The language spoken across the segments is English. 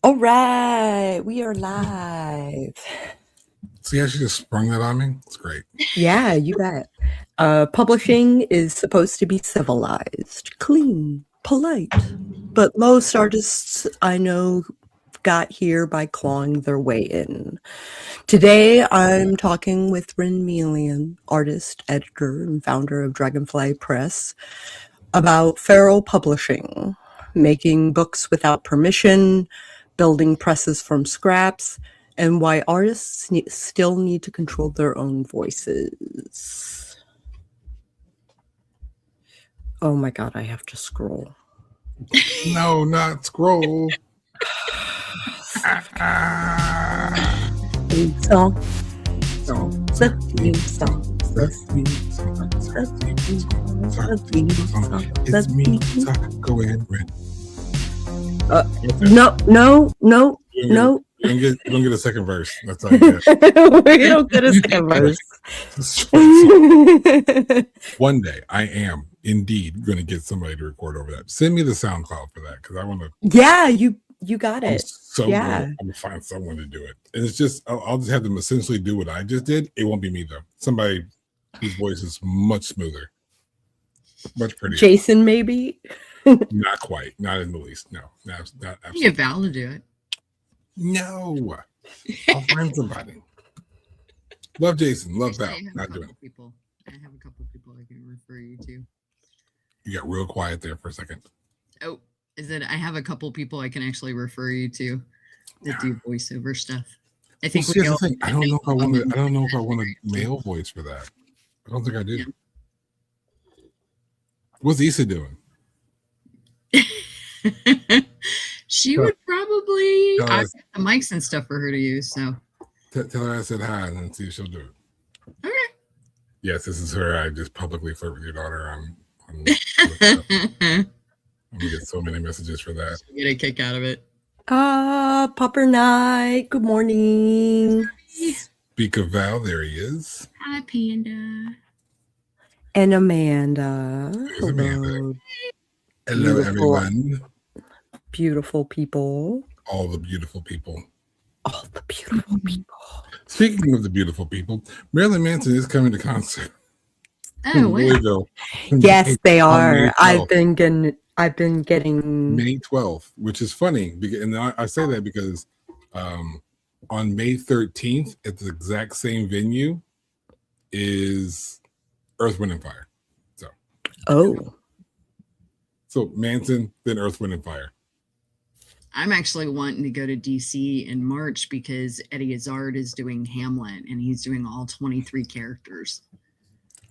All right, we are live. See how she just sprung that on me? It's great. Yeah, you bet. Publishing is supposed to be civilized, clean, polite, but most artists I know got here by clawing their way in. Today, I'm talking with Renmeleon, artist, editor, and founder of Dragonfly Press, about feral publishing, making books without permission, building presses from scraps, and why artists still need to control their own voices. Oh my god, I have to scroll. No, not scroll. Theme song. The theme song. It's me, Sako and Ren. No. You don't get a second verse. That's all you get. We don't get a second verse. One day, I am indeed going to get somebody to record over that. Send me the SoundCloud for that because I want to. Yeah, you got it. I'm going to find someone to do it. And it's just, I'll just have them essentially do what I just did. It won't be me, though. Somebody whose voice is much smoother, much prettier. Jason, maybe? Not quite. Not in the least. No. Not absolutely. You get Val to do it. No. I'll find somebody. Love Jason. Love Val. Not doing it. I have a couple people I can refer you to. You got real quiet there for a second. Oh, is it? I have a couple people I can actually refer you to that do voiceover stuff. I think well, the thing. I don't know if I want a male voice for that. I don't think I do. Yeah. What's Issa doing? She would probably. I've got the mics and stuff for her to use. So tell her I said hi and then see if she'll do it. Okay. Yes, this is her. I just publicly flirt with your daughter. I'm gonna get so many messages for that. She'll get a kick out of it. Popper Night. Good morning. Speak of Val, there he is. Hi, Panda. And Amanda. Hello. Amanda. Hello, everyone. Beautiful people. All the beautiful people. All the beautiful people. Speaking of the beautiful people, Marilyn Manson is coming to concert. Oh, wow. Yes, they are. I've been getting May 12th, which is funny. And I say that because on May 13th, at the exact same venue, is Earth, Wind, and Fire. So Manson, then Earth, Wind, and Fire. I'm actually wanting to go to DC in March because Eddie Izzard is doing Hamlet and he's doing all 23 characters.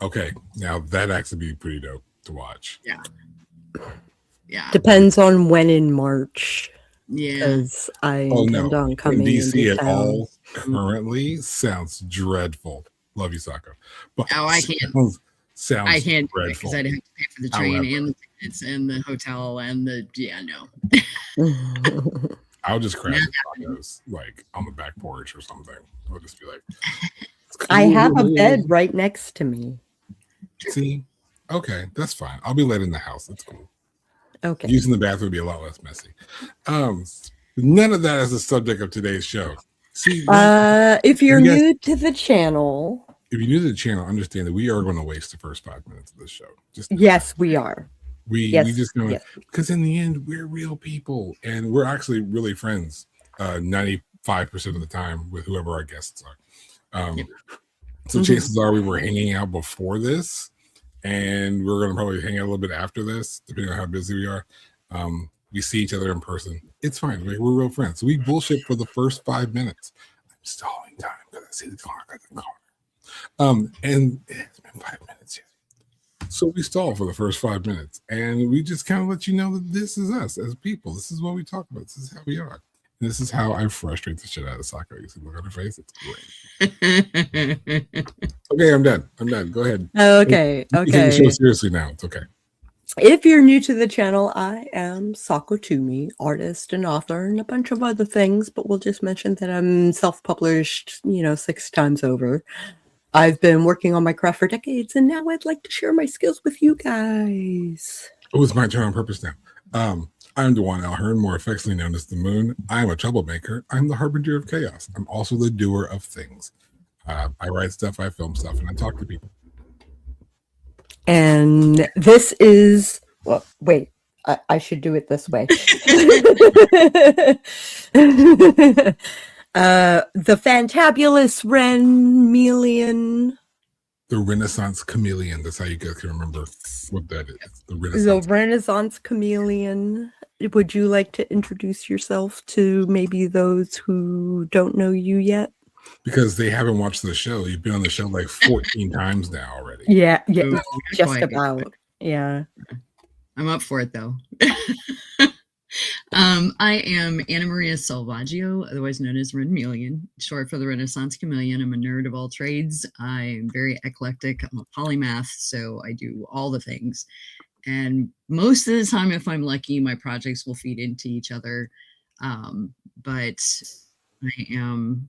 Okay, now that actually be pretty dope to watch. Yeah. Depends on when in March. Yeah. Because I intend on coming in DC at town. all currently sounds dreadful. Love you, Sako. But I can't. I can't do it because I'd have to pay for the train and the tickets and the hotel and the no. I'll just crash Sako's like on the back porch or something. I'll just be like, I have a bed right next to me. See, okay, that's fine. I'll be led in the house. That's cool. Okay. Using the bathroom would be a lot less messy. None of that is the subject of today's show. See, if you're new to the channel. If you're new to the channel, understand that we are going to waste the first 5 minutes of this show. Yes, we are. We just going to, because in the end, we're real people and we're actually really friends 95% of the time with whoever our guests are. So chances are we were hanging out before this and we're going to probably hang out a little bit after this, depending on how busy we are. We see each other in person. It's fine. We're real friends. So we bullshit for the first 5 minutes. I'm stalling time because I see the car. And it's been 5 minutes yet. So we stall for the first 5 minutes and we just kind of let you know that this is us as people. This is what we talk about. This is how we are. And this is how I frustrate the shit out of Sako. You see the look on her face? It's great. Okay, I'm done. Go ahead. Okay. You take the show seriously now. It's okay. If you're new to the channel, I am Sako Toomey, artist and author and a bunch of other things, but we'll just mention that I'm self-published, 6 times over. I've been working on my craft for decades, and now I'd like to share my skills with you guys. Oh, it's my turn on purpose now. I'm Dewan Alhern, more affectionately known as the Moon. I'm a troublemaker. I'm the harbinger of chaos. I'm also the doer of things. I write stuff, I film stuff, and I talk to people. And this is, well, wait, I should do it this way. The fantabulous Renmeleon. The Renaissance Chameleon. That's how you guys can remember what that is. The The Renaissance Chameleon. Would you like to introduce yourself to maybe those who don't know you yet? Because they haven't watched the show. You've been on the show like 14 times now already. Yeah, Ooh, just quite. about. Yeah. I'm up for it though. I am Anna Maria Salvaggio, otherwise known as Renmeleon, short for the Renaissance Chameleon. I'm a nerd of all trades. I'm very eclectic. I'm a polymath, so I do all the things. And most of the time, if I'm lucky, my projects will feed into each other. But I am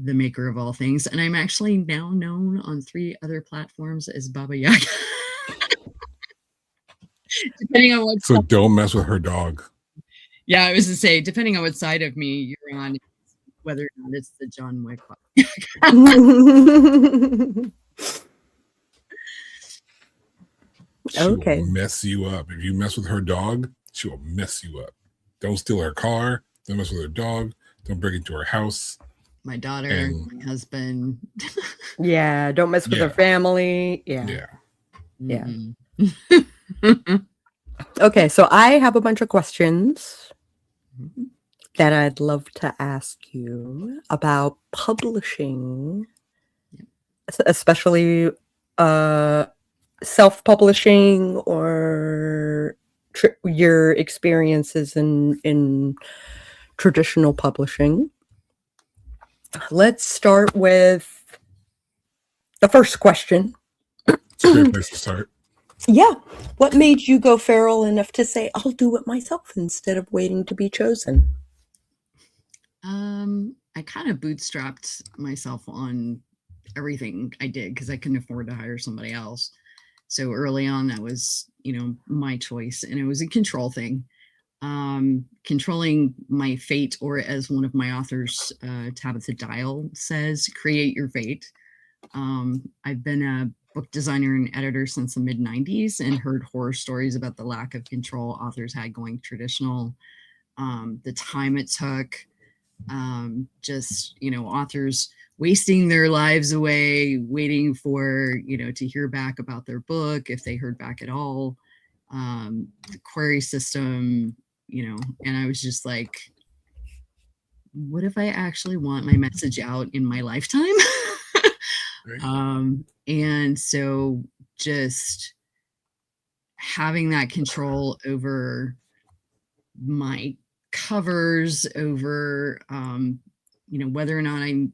the maker of all things. And I'm actually now known on 3 other platforms as Baba Yaga. Depending on what. So don't mess with her dog. Yeah, I was to say, depending on what side of me you're on, whether or not it's the John Wick. She Okay. will mess you up. If you mess with her dog, she will mess you up. Don't steal her car. Don't mess with her dog. Don't break into her house. My daughter, And- my husband. Yeah, don't mess with Yeah. her family. Yeah. Yeah. Yeah. Mhm. Okay, so I have a bunch of questions that I'd love to ask you about publishing, especially self-publishing or your experiences in traditional publishing. Let's start with the first question. It's a great place to start. Yeah. What made you go feral enough to say, I'll do it myself instead of waiting to be chosen? I kind of bootstrapped myself on everything I did because I couldn't afford to hire somebody else. So early on, that was, my choice, and it was a control thing. Controlling my fate, or as one of my authors, Tabitha Dial, says, create your fate. I've been a book designer and editor since the mid-90s and heard horror stories about the lack of control authors had going traditional, the time it took, authors wasting their lives away waiting for, to hear back about their book, if they heard back at all, the query system, and I was just like, what if I actually want my message out in my lifetime? And so just having that control over my covers, over, whether or not I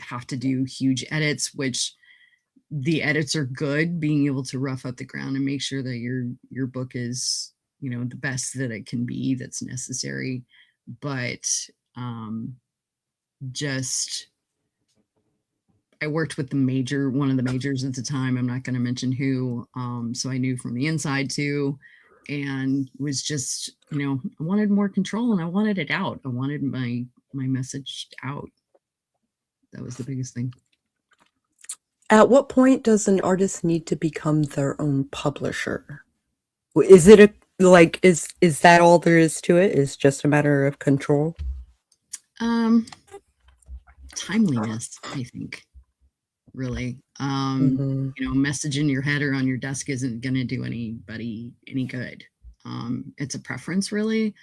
have to do huge edits, which the edits are good, being able to rough up the ground and make sure that your book is, the best that it can be, that's necessary. But I worked with one of the majors at the time. I'm not going to mention who. So I knew from the inside too, and was just, I wanted more control and I wanted it out. I wanted my message out. That was the biggest thing. At what point does an artist need to become their own publisher? Is it is that all there is to it? Is just a matter of control? Timeliness, I think. Really, message in your head or on your desk isn't going to do anybody any good. It's a preference, really.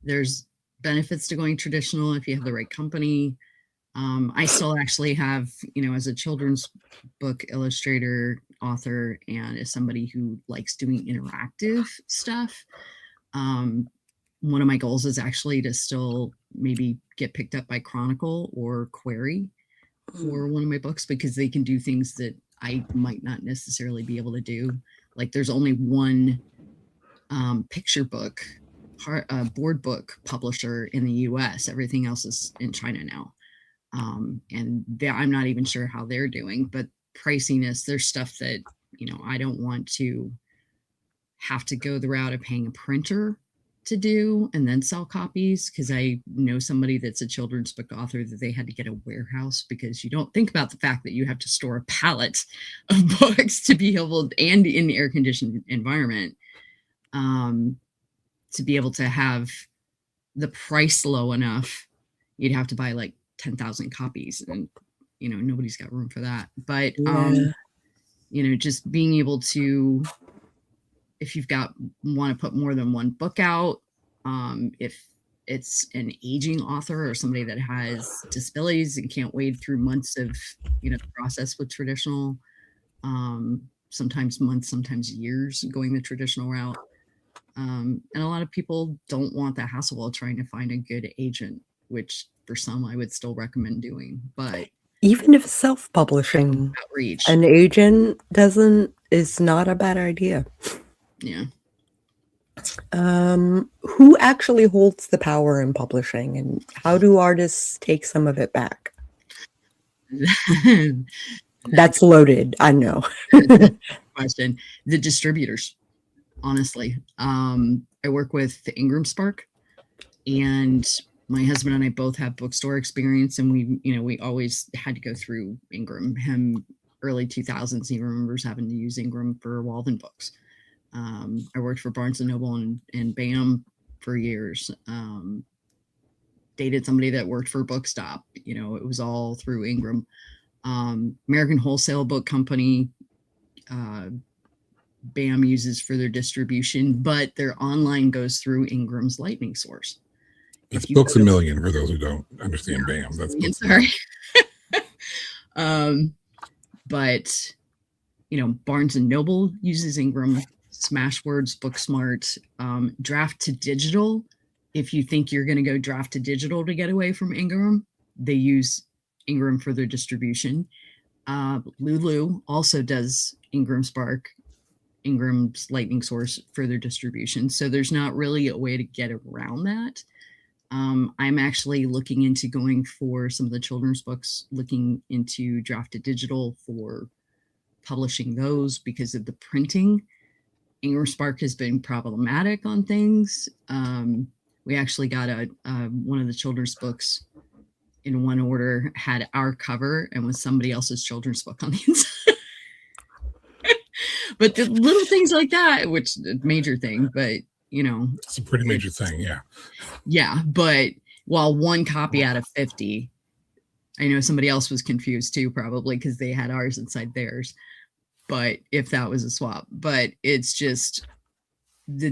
There's benefits to going traditional if you have the right company. I still actually have, as a children's book illustrator, author, and as somebody who likes doing interactive stuff, one of my goals is actually to still maybe get picked up by Chronicle or Query for one of my books, because they can do things that I might not necessarily be able to do. Like there's only one picture book, board book publisher in the US. Everything else is in China now. And I'm not even sure how they're doing, but priciness, there's stuff that, I don't want to have to go the route of paying a printer to do and then sell copies, because I know somebody that's a children's book author that they had to get a warehouse, because you don't think about the fact that you have to store a pallet of books to be able, and in the air conditioned environment, to be able to have the price low enough. You'd have to buy like 10,000 copies, and you know, nobody's got room for that. But you know, just being able to, if you've got, want to put more than one book out, if it's an aging author or somebody that has disabilities and can't wade through months of, you know, the process with traditional, sometimes months, sometimes years going the traditional route. And a lot of people don't want the hassle while trying to find a good agent, which for some I would still recommend doing. But even if self-publishing, outreach, an agent is not a bad idea. Yeah. Who actually holds the power in publishing, and how do artists take some of it back? That's loaded, I know. Question. The distributors, honestly. I work with the Ingram Spark, and my husband and I both have bookstore experience, and we always had to go through Ingram. Him, early 2000s, he remembers having to use Ingram for Walden books. I worked for Barnes & Noble and BAM for years. Dated somebody that worked for Bookstop. You know, it was all through Ingram. American Wholesale Book Company, BAM uses for their distribution, but their online goes through Ingram's Lightning Source. It's Books A Million, for those who don't understand BAM. That's Books sorry. But, you know, Barnes & Noble uses Ingram, Smashwords, Booksmart, Draft to Digital. If you think you're going to go Draft to Digital to get away from Ingram, they use Ingram for their distribution. Lulu also does Ingram Spark, Ingram's Lightning Source for their distribution. So there's not really a way to get around that. I'm actually looking into going for some of the children's books, looking into Draft to Digital for publishing those because of the printing. Ingram Spark has been problematic on things. We actually got one of the children's books in one order had our cover and was somebody else's children's book on the inside. But the little things like that, which major thing, but you know, it's a pretty major thing. Yeah. Yeah. But while one copy out of 50, I know somebody else was confused too, probably because they had ours inside theirs. But if that was a swap, but it's just the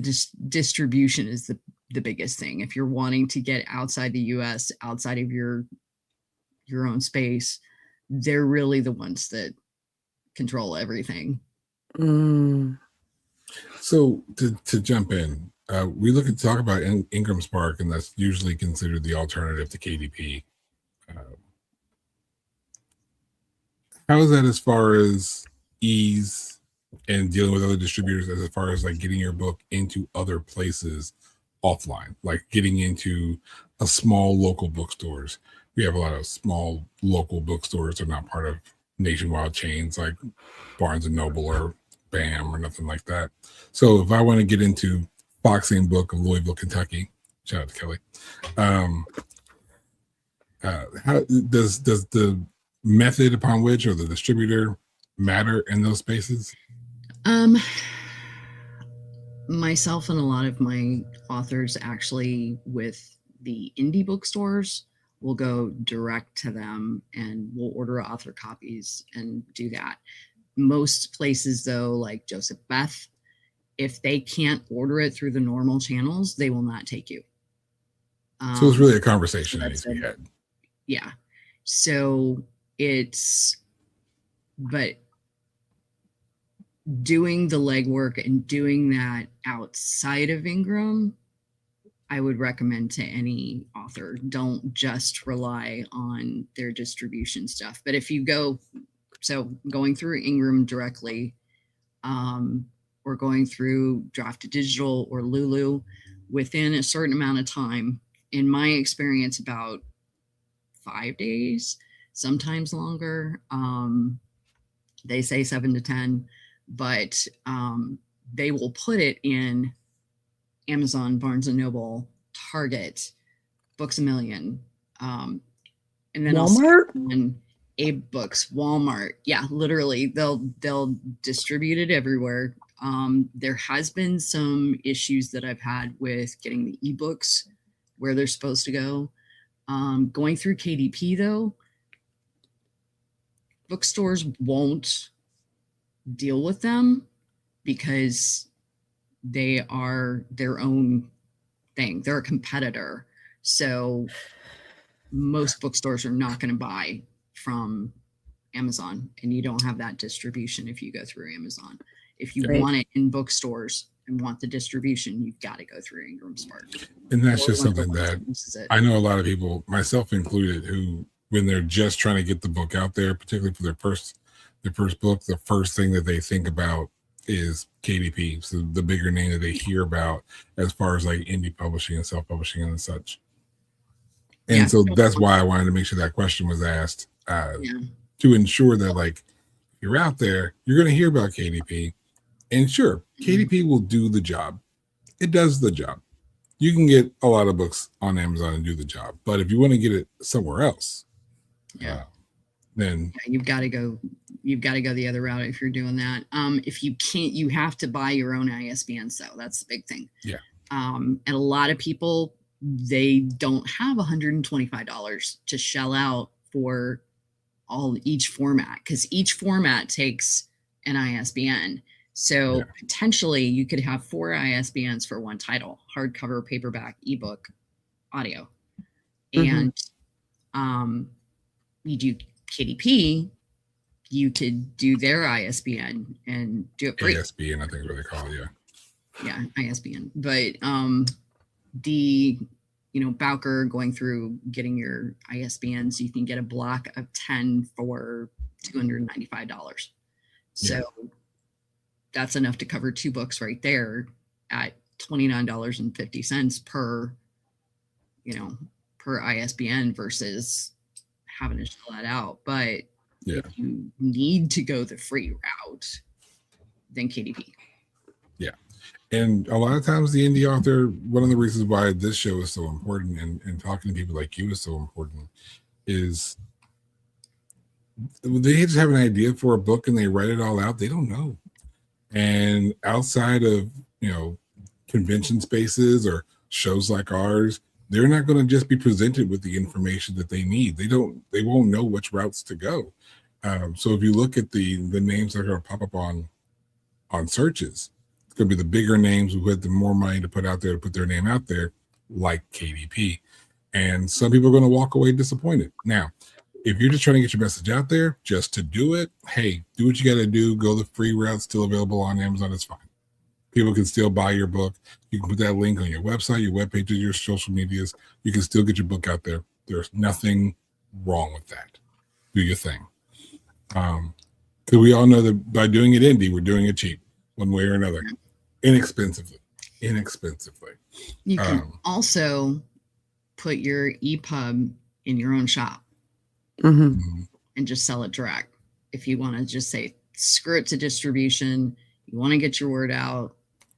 distribution is the biggest thing. If you're wanting to get outside the US, outside of your own space, they're really the ones that control everything. So to jump in, we look at talk about Ingram Spark, and that's usually considered the alternative to KDP. How is that as far as ease and dealing with other distributors, as far as like getting your book into other places offline, like getting into a small local bookstores? We have a lot of small local bookstores that are not part of nationwide chains like Barnes & Noble or BAM or nothing like that. So if I want to get into Boxing Book of Louisville, Kentucky, shout out to Kelly, how does the method upon which, or the distributor, matter in those spaces? Myself and a lot of my authors actually with the indie bookstores will go direct to them and we'll order author copies and do that. Most places though, like Joseph Beth, if they can't order it through the normal channels, they will not take you. So it's really a conversation that needs to be had. Yeah. So but doing the legwork and doing that outside of Ingram, I would recommend to any author. Don't just rely on their distribution stuff. But if you going through Ingram directly, or going through Draft to Digital or Lulu, within a certain amount of time, in my experience, about 5 days, sometimes longer. They say 7 to 10, but they will put it in Amazon, Barnes and Noble, Target, Books a Million, and then Walmart, on Abe Books, Walmart. Yeah, literally, they'll distribute it everywhere. There has been some issues that I've had with getting the ebooks where they're supposed to go. Going through KDP though, bookstores won't deal with them because they are their own thing. They're a competitor. So most bookstores are not going to buy from Amazon, and you don't have that distribution if you go through Amazon. If you want it in bookstores and want the distribution, you've got to go through Ingram Spark. And that's just something that I know a lot of people, myself included, who when they're just trying to get the book out there, particularly for their first book, the first thing that they think about is KDP. So the bigger name that they hear about as far as like indie publishing and self-publishing and such. And so that's why I wanted to make sure that question was asked to ensure that like if you're out there, you're going to hear about KDP. And sure, KDP will do the job. It does the job. You can get a lot of books on Amazon and do the job. But if you want to get it somewhere else, then you've got to go the other route if you're doing that. If you can't, you have to buy your own ISBN. So that's the big thing. Yeah. And a lot of people, they don't have $125 to shell out for each format, because each format takes an ISBN. So potentially you could have 4 ISBNs for one title: hardcover, paperback, ebook, audio. And you do KDP, you could do their ISBN and do it free. ISBN, I think is what they call it, yeah, ISBN. But the Bowker, going through getting your ISBNs, you can get a block of 10 for $295. So that's enough to cover 2 books right there at $29.50 per ISBN versus having to shell that out. But if you need to go the free route, then KDP. Yeah. And a lot of times the indie author, one of the reasons why this show is so important and talking to people like you is so important is they just have an idea for a book and they write it all out. They don't know. And outside of, convention spaces or shows like ours, they're not going to just be presented with the information that they need. They won't know which routes to go. So if you look at the names that are going to pop up on searches, it's going to be the bigger names who had the more money to put out there, to put their name out there, like KDP. And some people are going to walk away disappointed. Now, if you're just trying to get your message out there just to do it, hey, do what you got to do. Go the free route, still available on Amazon. It's fine. People can still buy your book. You can put that link on your website, your webpages, your social medias. You can still get your book out there. There's nothing wrong with that. Do your thing. Because we all know that by doing it indie, we're doing it cheap, one way or another, inexpensively. You can also put your EPUB in your own shop and just sell it direct. If you want to just say, screw it to distribution, you want to get your word out.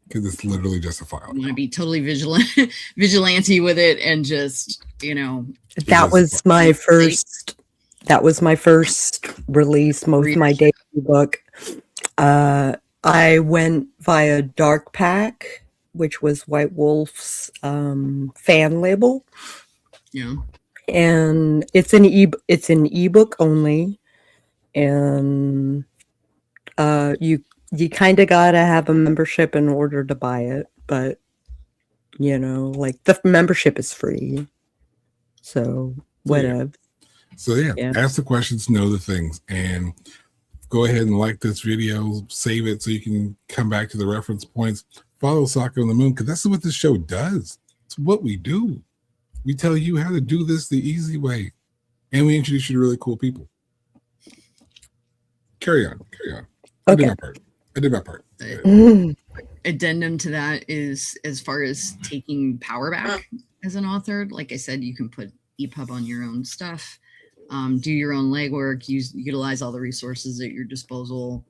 Because it's literally just a file. You want to be totally vigilante with it and just, That was my first release, most of my debut book. I went via Dark Pack, which was White Wolf's fan label. Yeah. And it's an ebook only. And you kind of gotta have a membership in order to buy it, but like the membership is free, so whatever. So ask the questions, know the things, and go ahead and like this video, save it so you can come back to the reference points. Follow Sako on the Moon, because that's what this show does. It's what we do. We tell you how to do this the easy way, and we introduce you to really cool people. Carry on. I did my part. Addendum to that is, as far as taking power back as an author, like I said, you can put EPUB on your own stuff, do your own legwork, utilize all the resources at your disposal.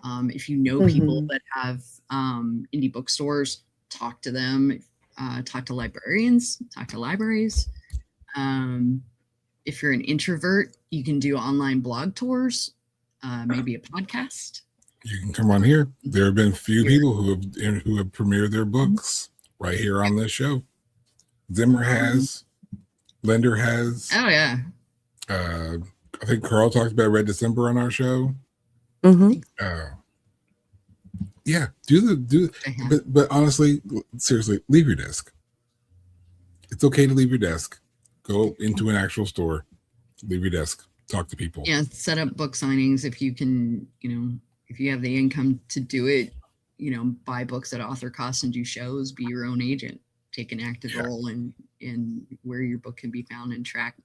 If you know people that have indie bookstores, talk to them, talk to librarians, talk to libraries. If you're an introvert, you can do online blog tours, maybe a podcast. You can come on here. There have been few people who have premiered their books right here on this show. Zimmer has, Lender has. Oh yeah. I think Carl talked about Red December on our show. Yeah, but honestly, seriously, leave your desk. It's okay to leave your desk. Go into an actual store, leave your desk, talk to people. Yeah, set up book signings if you can, if you have the income to do it, buy books at author cost and do shows, be your own agent, take an active role in where your book can be found and track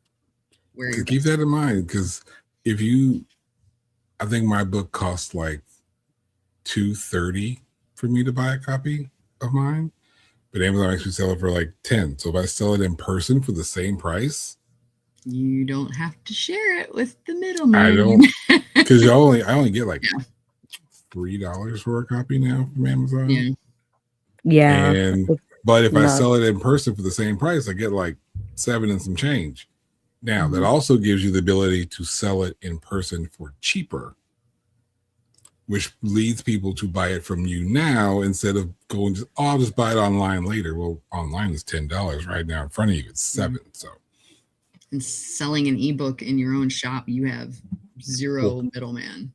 where you're. Keep that in mind, because I think my book cost like $230 for me to buy a copy of mine, but Amazon makes me sell it for like $10. So if I sell it in person for the same price, you don't have to share it with the middleman. I don't, because I only get like $3 for a copy now from Amazon. Yeah. But if I sell it in person for the same price, I get like $7 and some change. Now that also gives you the ability to sell it in person for cheaper, which leads people to buy it from you now instead of going I'll just buy it online later. Well, online is $10 right now in front of you. It's $7. So, and selling an ebook in your own shop, you have zero middleman.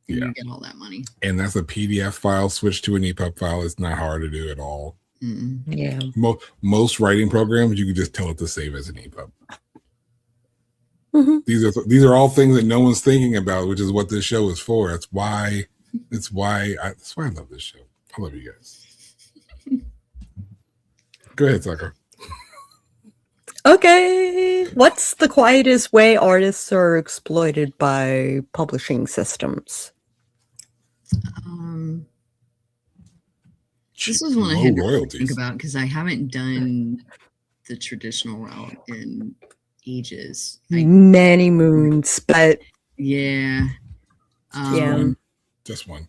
You get all that money. And that's a PDF file switched to an EPUB file. It's not hard to do at all. Yeah. Most writing programs, you can just tell it to save as an EPUB. These are all things that no one's thinking about, which is what this show is for. That's why I love this show. I love you guys. Go ahead, Sako. Okay. What's the quietest way artists are exploited by publishing systems? This was one I had to think about because I haven't done the traditional route in ages. Many moons, but yeah. Just one.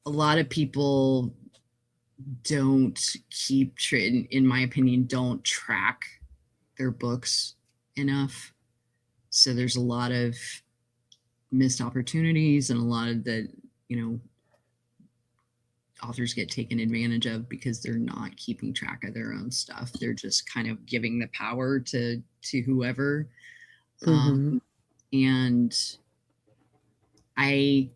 A lot of people don't keep, in my opinion, don't track their books enough. So there's a lot of missed opportunities and a lot of that, authors get taken advantage of because they're not keeping track of their own stuff. They're just kind of giving the power to whoever. And I've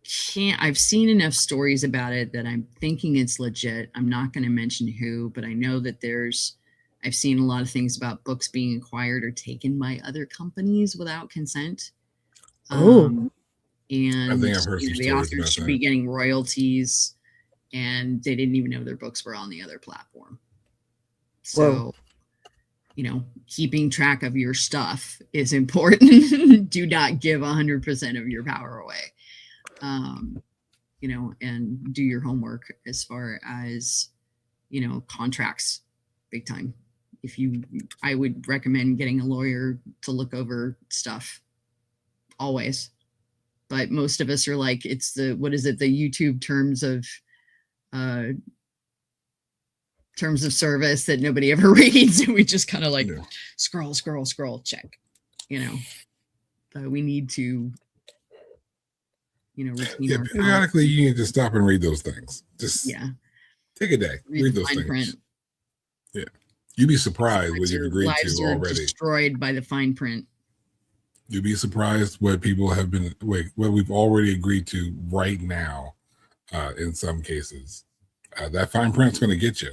seen enough stories about it that I'm thinking it's legit. I'm not going to mention who, but I know that I've seen a lot of things about books being acquired or taken by other companies without consent. And I think I've heard the authors should be getting royalties, and they didn't even know their books were on the other platform. So, keeping track of your stuff is important. Do not give 100% of your power away. And do your homework as far as, contracts, big time. I would recommend getting a lawyer to look over stuff always. But most of us are like, it's the YouTube terms of service that nobody ever reads. And we just kind of scroll, check, but we need to, periodically you need to stop and read those things. Just take a day, read those things. Print. Yeah. You'd be surprised what you've agreed to already. Destroyed by the fine print. You'd be surprised what what we've already agreed to right now. In some cases, that fine print's going to get you.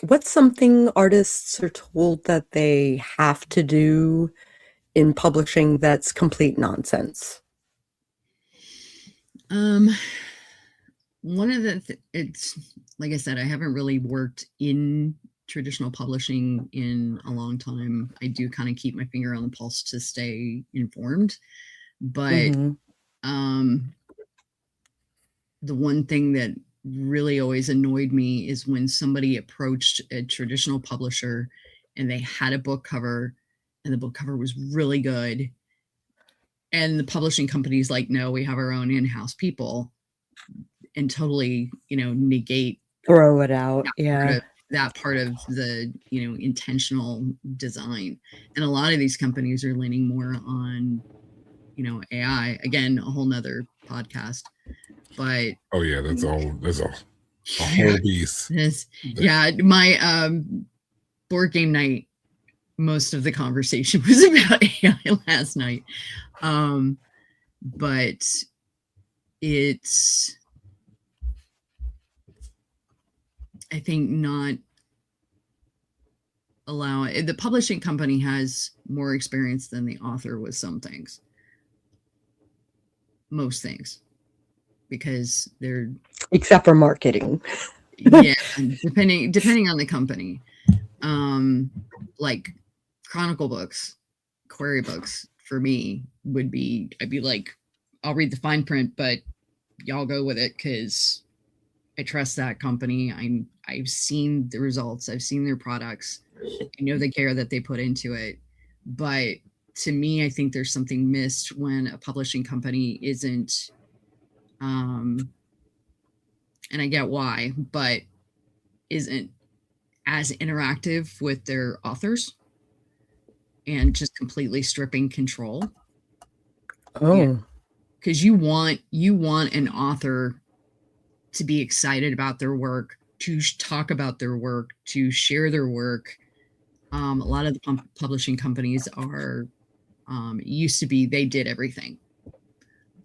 What's something artists are told that they have to do in publishing that's complete nonsense? One of it's like I said, I haven't really worked in traditional publishing in a long time. I do kind of keep my finger on the pulse to stay informed, but the one thing that really always annoyed me is when somebody approached a traditional publisher and they had a book cover and the book cover was really good, and the publishing company's like, no, we have our own in-house people, and totally, negate Throw it out. Yeah. that part of the, intentional design. And a lot of these companies are leaning more on, AI. Again, a whole nother podcast. But oh yeah, that's a whole beast. Yeah, my board game night, most of the conversation was about AI last night. But it's, I think, not allowing, the publishing company has more experience than the author with some things, most things, because they're, except for marketing. yeah, depending on the company. Like Chronicle books, query books for me would be, I'd be like, I'll read the fine print, but y'all go with it because I trust that company. I've seen the results. I've seen their products. I know the care that they put into it. But to me, I think there's something missed when a publishing company isn't, and I get why, but isn't as interactive with their authors and just completely stripping control. Oh, because you want an author to be excited about their work, to talk about their work, to share their work. A lot of the publishing companies are, used to be, they did everything.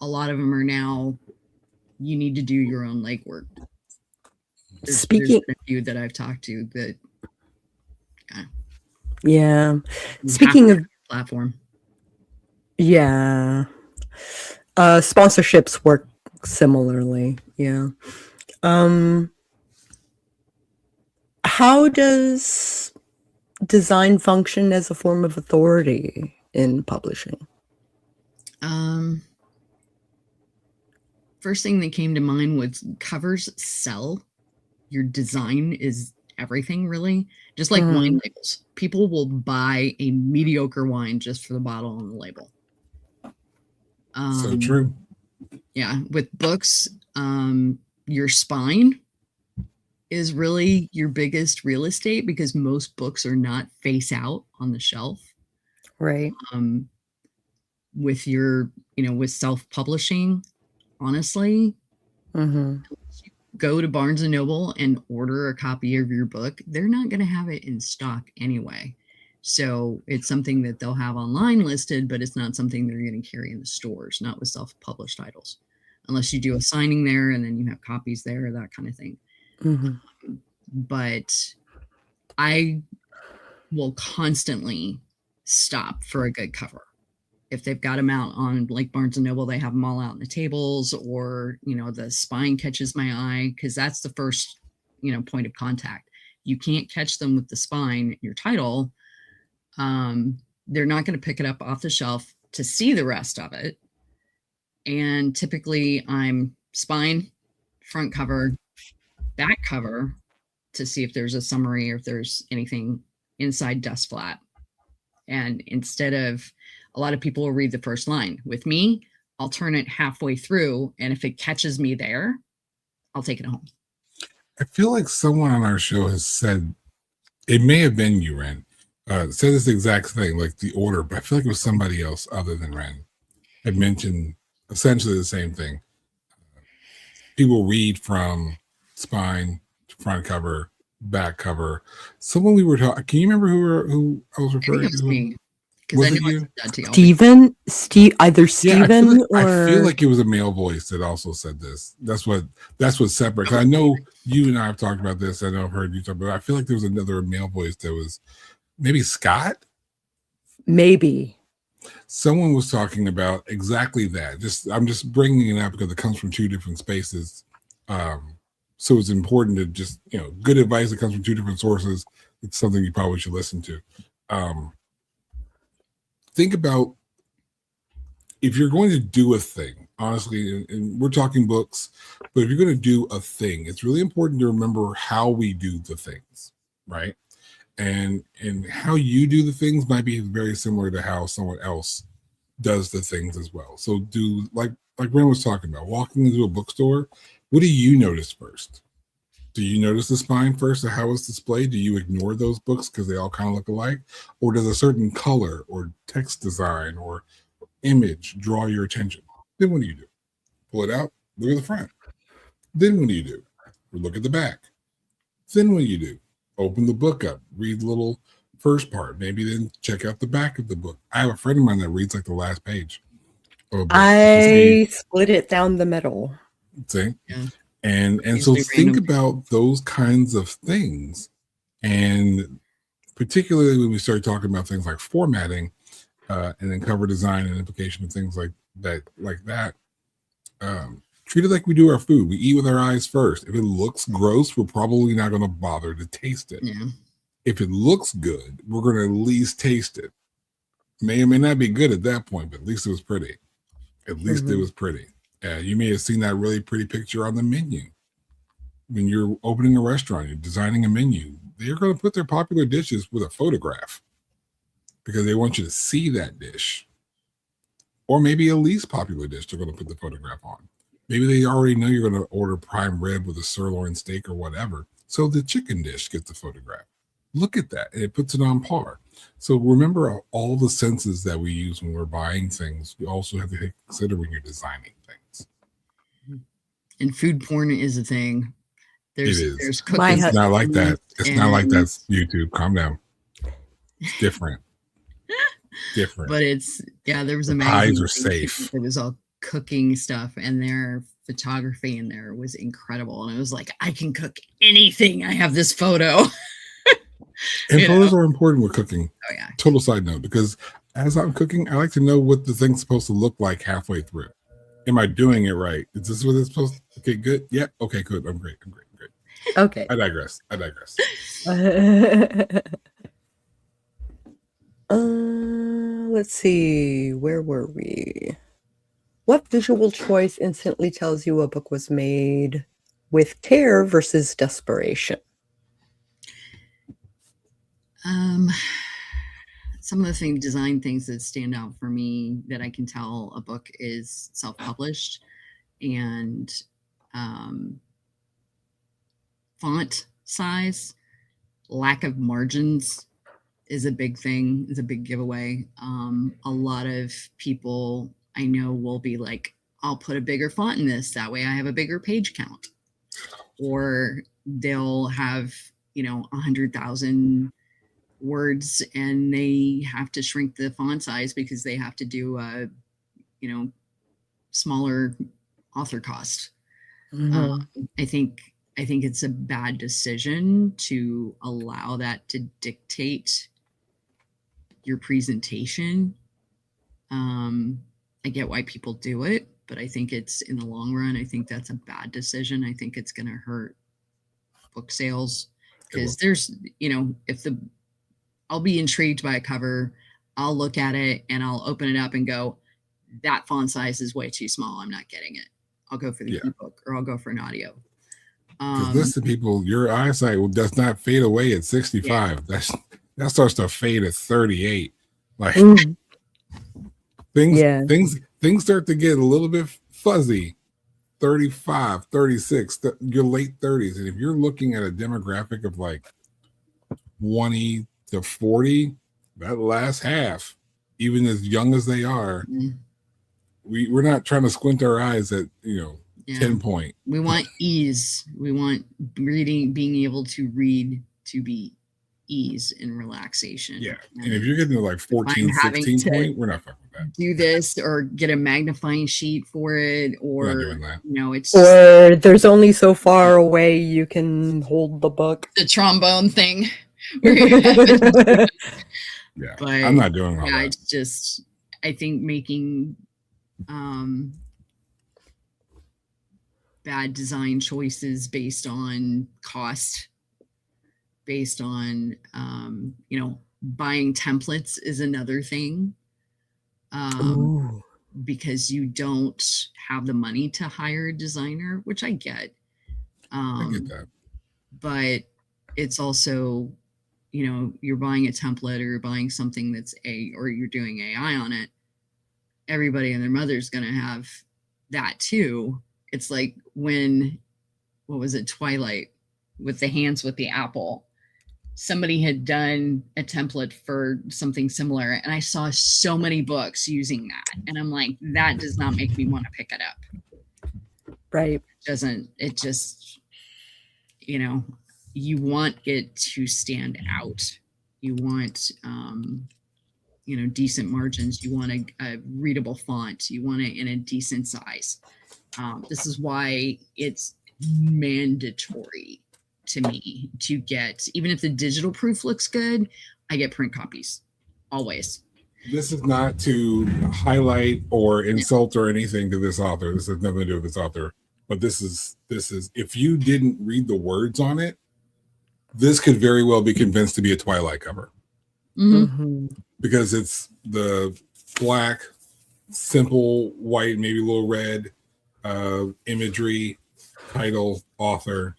A lot of them are now, you need to do your own legwork. There's been a few that I've talked to that, yeah. Speaking of platform, yeah, sponsorships work similarly. Yeah. How does design function as a form of authority in publishing? First thing that came to mind was covers sell. Your design is everything, really. Just like wine labels. People will buy a mediocre wine just for the bottle and the label. So true. Yeah. With books, your spine is really your biggest real estate because most books are not face out on the shelf. Right. With your, with self-publishing, honestly, go to Barnes and Noble and order a copy of your book, they're not going to have it in stock anyway. So it's something that they'll have online listed, but it's not something they're going to carry in the stores, not with self-published titles, unless you do a signing there and then you have copies there, that kind of thing. But I will constantly stop for a good cover. If they've got them out on like Barnes and Noble, they have them all out on the tables, or, the spine catches my eye, because that's the first, point of contact. You can't catch them with the spine, your title. They're not going to pick it up off the shelf to see the rest of it. And typically I'm spine, front cover, back cover to see if there's a summary or if there's anything inside dust flat. And instead of, a lot of people will read the first line. With me, I'll turn it halfway through, and if it catches me there, I'll take it home. I feel like someone on our show has said, it may have been you, Ren, said this exact thing, like the order, but I feel like it was somebody else other than Ren had mentioned essentially the same thing. People read from spine to front cover, back cover. Someone we were talking, can you remember who I was referring to? Because I know I said that to y'all. Either Steven or I feel like it was a male voice that also said this. That's what's separate. I know you and I have talked about this. I know I've heard you talk about it. I feel like there was another male voice that was maybe Scott. Maybe someone was talking about exactly that. I'm just bringing it up because it comes from two different spaces. So it's important to just, good advice that comes from two different sources. It's something you probably should listen to. Think about if you're going to do a thing, honestly, and we're talking books, but if you're going to do a thing, it's really important to remember how we do the things, right? And how you do the things might be very similar to how someone else does the things as well. So do like Ren was talking about, walking into a bookstore, what do you notice first? Do you notice the spine first of how it's displayed? Do you ignore those books because they all kind of look alike? Or does a certain color or text design or image draw your attention? Then what do you do? Pull it out, look at the front. Then what do you do? Look at the back. Then what do you do? Open the book up, read the little first part, maybe then check out the back of the book. I have a friend of mine that reads like the last page of a book. I split it down the middle. See? Yeah. And so think about those kinds of things. And particularly when we start talking about things like formatting and then cover design and implication of things like that, treat it like we do our food. We eat with our eyes first. If it looks gross, we're probably not going to bother to taste it. Yeah. If it looks good, we're going to at least taste it. May or may not be good at that point, but at least it was pretty. At least it was pretty. You may have seen that really pretty picture on the menu. When you're opening a restaurant, you're designing a menu, they're going to put their popular dishes with a photograph because they want you to see that dish. Or maybe a least popular dish they're going to put the photograph on. Maybe they already know you're going to order prime rib with a sirloin steak or whatever. So the chicken dish gets the photograph. Look at that. It puts it on par. So remember all the senses that we use when we're buying things. You also have to consider when you're designing things. And food porn is a thing. There's cooking. It's not like that. It's not like that's YouTube. Calm down. It's different. Different. But there was a magazine. Eyes are safe. It was all cooking stuff, and their photography in there was incredible. And it was like, I can cook anything. I have this photo. And photos are important with cooking. Oh yeah. Total side note, because as I'm cooking, I like to know what the thing's supposed to look like halfway through. Am I doing it right? Is this what it's supposed to? Okay, good. Yeah. Okay, good. I'm great. Okay. I digress. Let's see. Where were we? What visual choice instantly tells you a book was made with care versus desperation? Some of the design things that stand out for me that I can tell a book is self-published, and font size, lack of margins is a big thing, is a big giveaway. A lot of people I know will be like, I'll put a bigger font in this, that way I have a bigger page count. Or they'll have, 100,000 words and they have to shrink the font size because they have to do a, smaller author cost. I think it's a bad decision to allow that to dictate your presentation. I get why people do it, but I think it's, in the long run, I think that's a bad decision. I think it's going to hurt book sales because there's, I'll be intrigued by a cover. I'll look at it and I'll open it up and go, that font size is way too small. I'm not getting it. I'll go for the ebook or I'll go for an audio. Listen, people, your eyesight does not fade away at 65. Yeah. That starts to fade at 38. Like things start to get a little bit fuzzy. 35, 36, your late 30s. And if you're looking at a demographic of like 20 to 40, that last half, even as young as they are, we're not trying to squint our eyes at 10 point. We want ease. We want being able to read to be ease and relaxation. Yeah. And if you're getting to like 14, 16 point, we're not fucking with that. Do this or get a magnifying sheet for it, or we're not doing that. It's or there's only so far away you can hold the book. The trombone thing. Yeah, but I'm not doing all that. It's just, I think making bad design choices based on cost, based on buying templates is another thing, because you don't have the money to hire a designer, which I get. I get that, but it's also, you're buying a template or you're buying something or you're doing AI on it. everybody and their mother's going to have that too. It's like when, what was it, Twilight with the hands with the apple. Somebody had done a template for something similar, and I saw so many books using that, and I'm like, that does not make me want to pick it up. Right. It just, you know, you want it to stand out. You want, you know, decent margins. You want a readable font. You want it in a decent size. This is why it's mandatory to me to get, even if the digital proof looks good, I get print copies always. This is not to highlight or insult or anything to this author. This has nothing to do with this author. But this is if you didn't read the words on it, this could very well be convinced to be a Twilight cover. Because it's the black, simple white, maybe a little red imagery, title, author.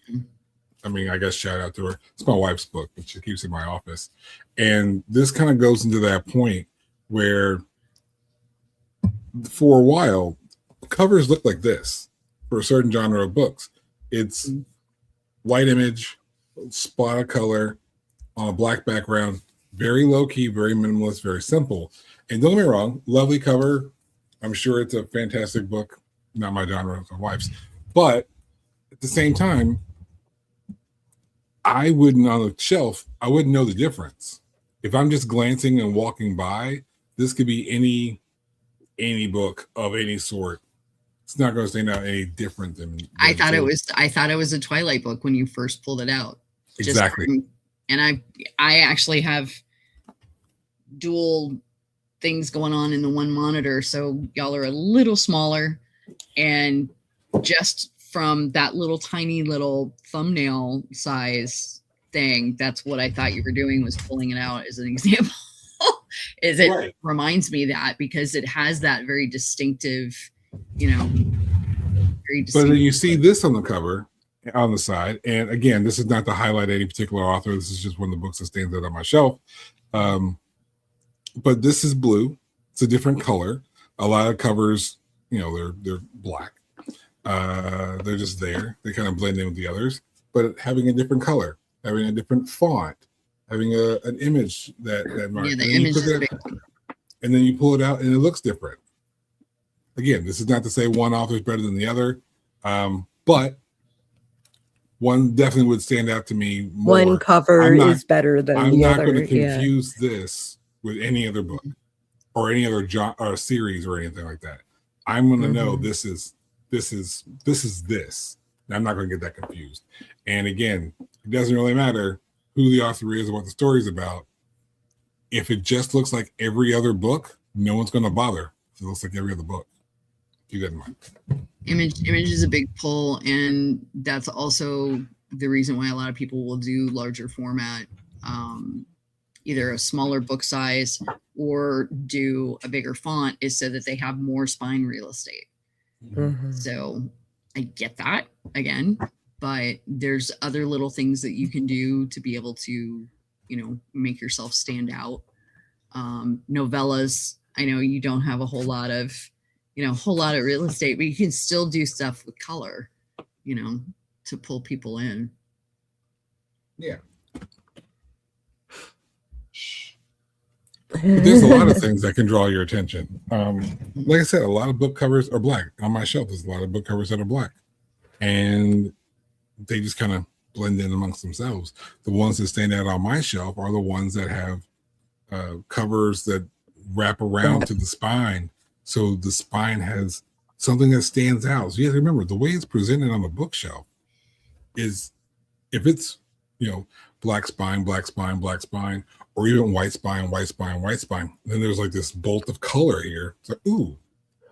I mean, I guess shout out to her. It's my wife's book, but she keeps it in my office. And this kind of goes into that point where for a while, covers look like this for a certain genre of books. It's white image, spot of color on a black background, very low key, very minimalist, very simple. And don't get me wrong, lovely cover. I'm sure it's a fantastic book. Not my genre, it's my wife's. But at the same time, I wouldn't on the shelf, I wouldn't know the difference. If I'm just glancing and walking by, this could be any book of any sort. It's not going to stand out any different than I thought it was a Twilight book when you first pulled it out. Exactly. And I actually have dual things going on in the one monitor, so y'all are a little smaller, and just from that little tiny little thumbnail size thing, that's what I thought you were doing, was pulling it out as an example. Is it right. Reminds me that because it has that very distinctive, you know, very distinctive. But then you see this on the cover on the side, and again, this is not to highlight any particular author. This is just one of the books that stands out on my shelf. But this is blue. It's a different color. A lot of covers, you know, they're black. They're just there. They kind of blend in with the others. But having a different color, having a different font, having an image that marks. Yeah, the image is big. And then you pull it out and it looks different. Again, this is not to say one author is better than the other, but one definitely would stand out to me more. One cover is better than the other. I'm not going to confuse this with any other book or any other or series or anything like that. I'm going to know this is this. And I'm not going to get that confused. And again, it doesn't really matter who the author is or what the story's about. If it just looks like every other book, no one's going to bother. It looks like every other book. Keep that in mind. Image is a big pull, and that's also the reason why a lot of people will do larger format, either a smaller book size or do a bigger font, is so that they have more spine real estate. So I get that again, but there's other little things that you can do to be able to, you know, make yourself stand out. Novellas, I know you don't have a whole lot of real estate, but you can still do stuff with color, you know, to pull people in. Yeah. But there's a lot of things that can draw your attention. Like I said, a lot of book covers are black. On my shelf, there's a lot of book covers that are black. And they just kind of blend in amongst themselves. The ones that stand out on my shelf are the ones that have covers that wrap around to the spine. So the spine has something that stands out. So you have to remember, the way it's presented on the bookshelf is, if it's, you know, black spine, or even white spine, then there's like this bolt of color here. It's like, ooh,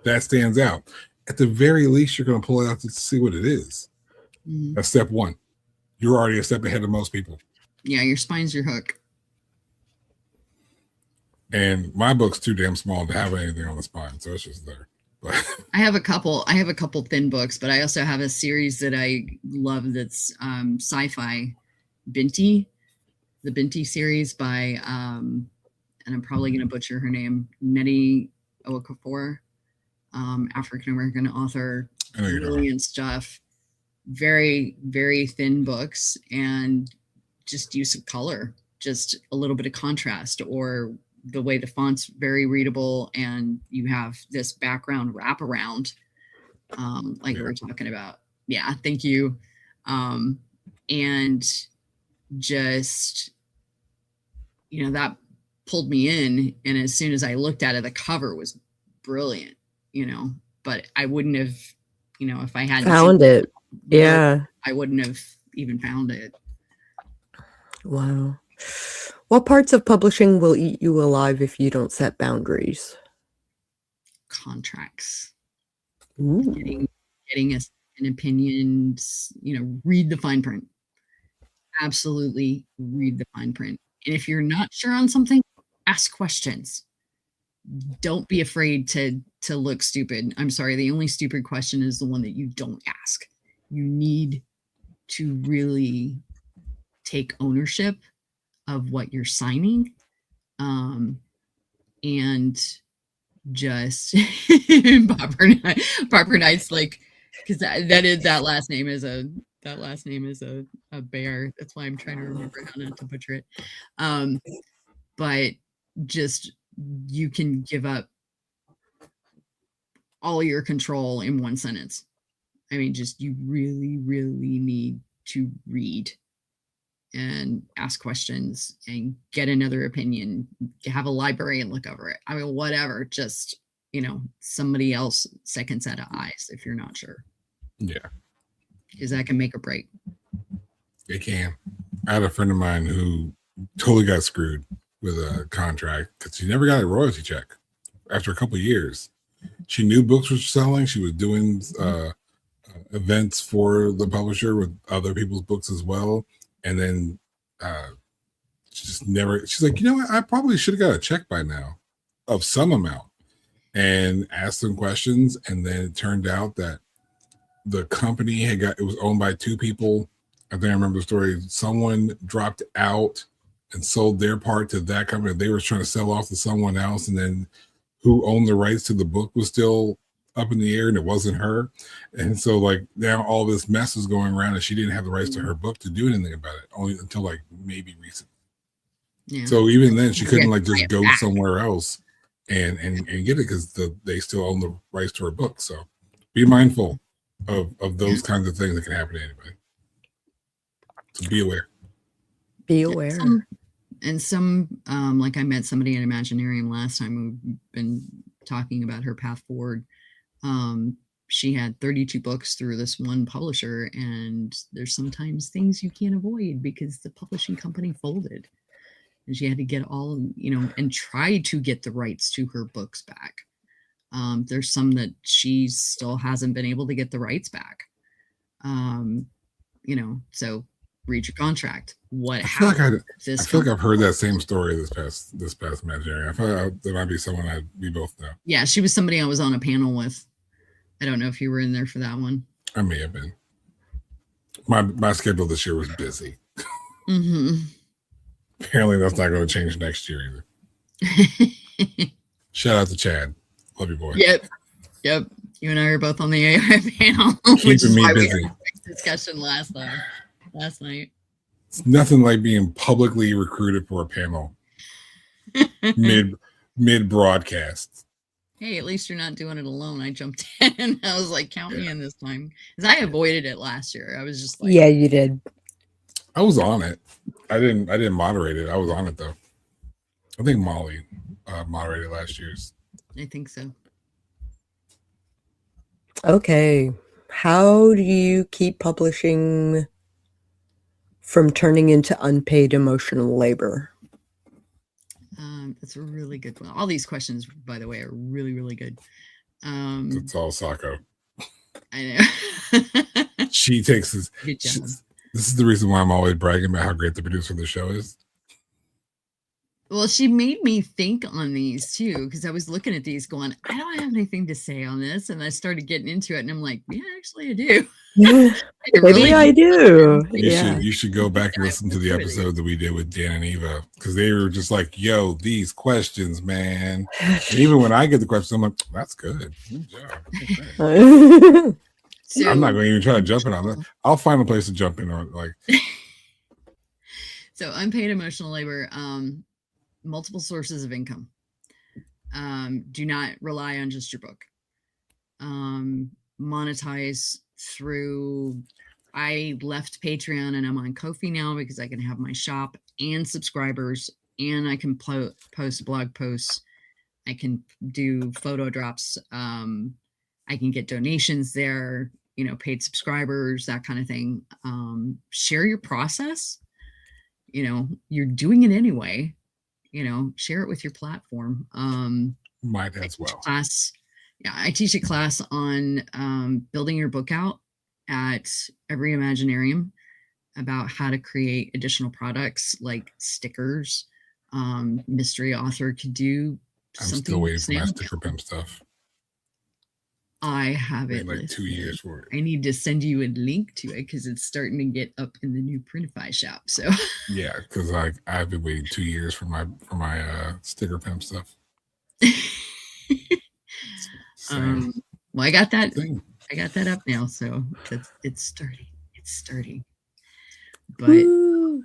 that stands out. At the very least, you're going to pull it out to see what it is. That's step one. You're already a step ahead of most people. Yeah, your spine's your hook. And my book's too damn small to have anything on the spine, so it's just there. But I have a couple thin books, but I also have a series that I love that's sci-fi, Binti, the Binti series by and I'm probably going to butcher her name, Nettie Okafor. African American author, I know you're brilliant stuff, very, very thin books, and just use of color, just a little bit of contrast, or the way the font's very readable, and you have this background wraparound, like we were talking about. Yeah, thank you. And just, that pulled me in. And as soon as I looked at it, the cover was brilliant, but I wouldn't have, if I hadn't found it. Yeah. I wouldn't have even found it. Wow. What parts of publishing will eat you alive if you don't set boundaries? Contracts. Ooh. Getting an opinion, read the fine print. Absolutely read the fine print. And if you're not sure on something, ask questions. Don't be afraid to look stupid. I'm sorry, the only stupid question is the one that you don't ask. You need to really take ownership of what you're signing, and just Popper Knight's like, because that last name is a bear. That's why I'm trying to remember how not to butcher it. But just, you can give up all your control in one sentence. I mean, just, you really, really need to read and ask questions and get another opinion, have a librarian look over it. I mean, whatever, just, somebody else second set of eyes if you're not sure. Yeah. Because that can make or break. It can. I had a friend of mine who totally got screwed with a contract because she never got a royalty check after a couple of years. She knew books were selling. She was doing events for the publisher with other people's books as well. And then she's like, what? I probably should have got a check by now of some amount, and asked them questions. And then it turned out that the company it was owned by two people. I think I remember the story. Someone dropped out and sold their part to that company. They were trying to sell off to someone else. And then who owned the rights to the book was still up in the air, and it wasn't her. And so now all this mess was going around, and she didn't have the rights to her book to do anything about it, only until maybe recently. Yeah. So even then she couldn't just go somewhere else and get it, because they still own the rights to her book. So be mindful of those kinds of things that can happen to anybody. So be aware. Be aware. And some like I met somebody in Imaginarium last time who've been talking about her path forward. She had 32 books through this one publisher, and there's sometimes things you can't avoid because the publishing company folded, and she had to get all, and try to get the rights to her books back. There's some that she still hasn't been able to get the rights back. So read your contract. I feel like I've heard that same story this past Imaginary. I feel like there might be someone we both know. Yeah, she was somebody I was on a panel with. I don't know if you were in there for that one. I may have been. My schedule this year was busy. Mm-hmm. Apparently that's not going to change next year either. Shout out to Chad. Love you, boy. Yep. You and I are both on the AI panel. Keeping me busy. Discussion last night. It's nothing like being publicly recruited for a panel mid broadcast. Hey, at least you're not doing it alone. I jumped in. I was like, count me in this time, because I avoided it last year. I was just like, yeah, you did. I was on it. I didn't moderate it. I was on it though. I think Molly moderated last year's. I think so. Okay. How do you keep publishing from turning into unpaid emotional labor? That's a really good one. All these questions, by the way, are really, really good. It's all Sako. I know. She takes this. Good job. This is the reason why I'm always bragging about how great the producer of the show is. Well, she made me think on these too, because I was looking at these going, I don't have anything to say on this. And I started getting into it and I'm like, yeah, actually I do. Maybe I do. You should go back and listen to the episode that we did with Dan and Eva, because they were just like, yo, these questions, man. And even when I get the questions, I'm like, that's good. Good job. Okay. So, I'm not going to even try to jump in on that. I'll find a place to jump in on, like. So unpaid emotional labor, multiple sources of income. Do not rely on just your book. Monetize through, I left Patreon and I'm on Ko-fi now because I can have my shop and subscribers, and I can post blog posts. I can do photo drops. I can get donations there, paid subscribers, that kind of thing. Share your process. You're doing it anyway. Share it with your platform. Might as well. I teach a class on building your book out at every Imaginarium about how to create additional products like stickers. Mystery author could do I'm something. Still waiting for my sticker pimp stuff. I have it like 2 years for it. I need to send you a link to it because it's starting to get up in the new Printify shop. So yeah, because I've been waiting 2 years for my sticker pimp stuff. Well, I got that up now, so it's starting. But Woo.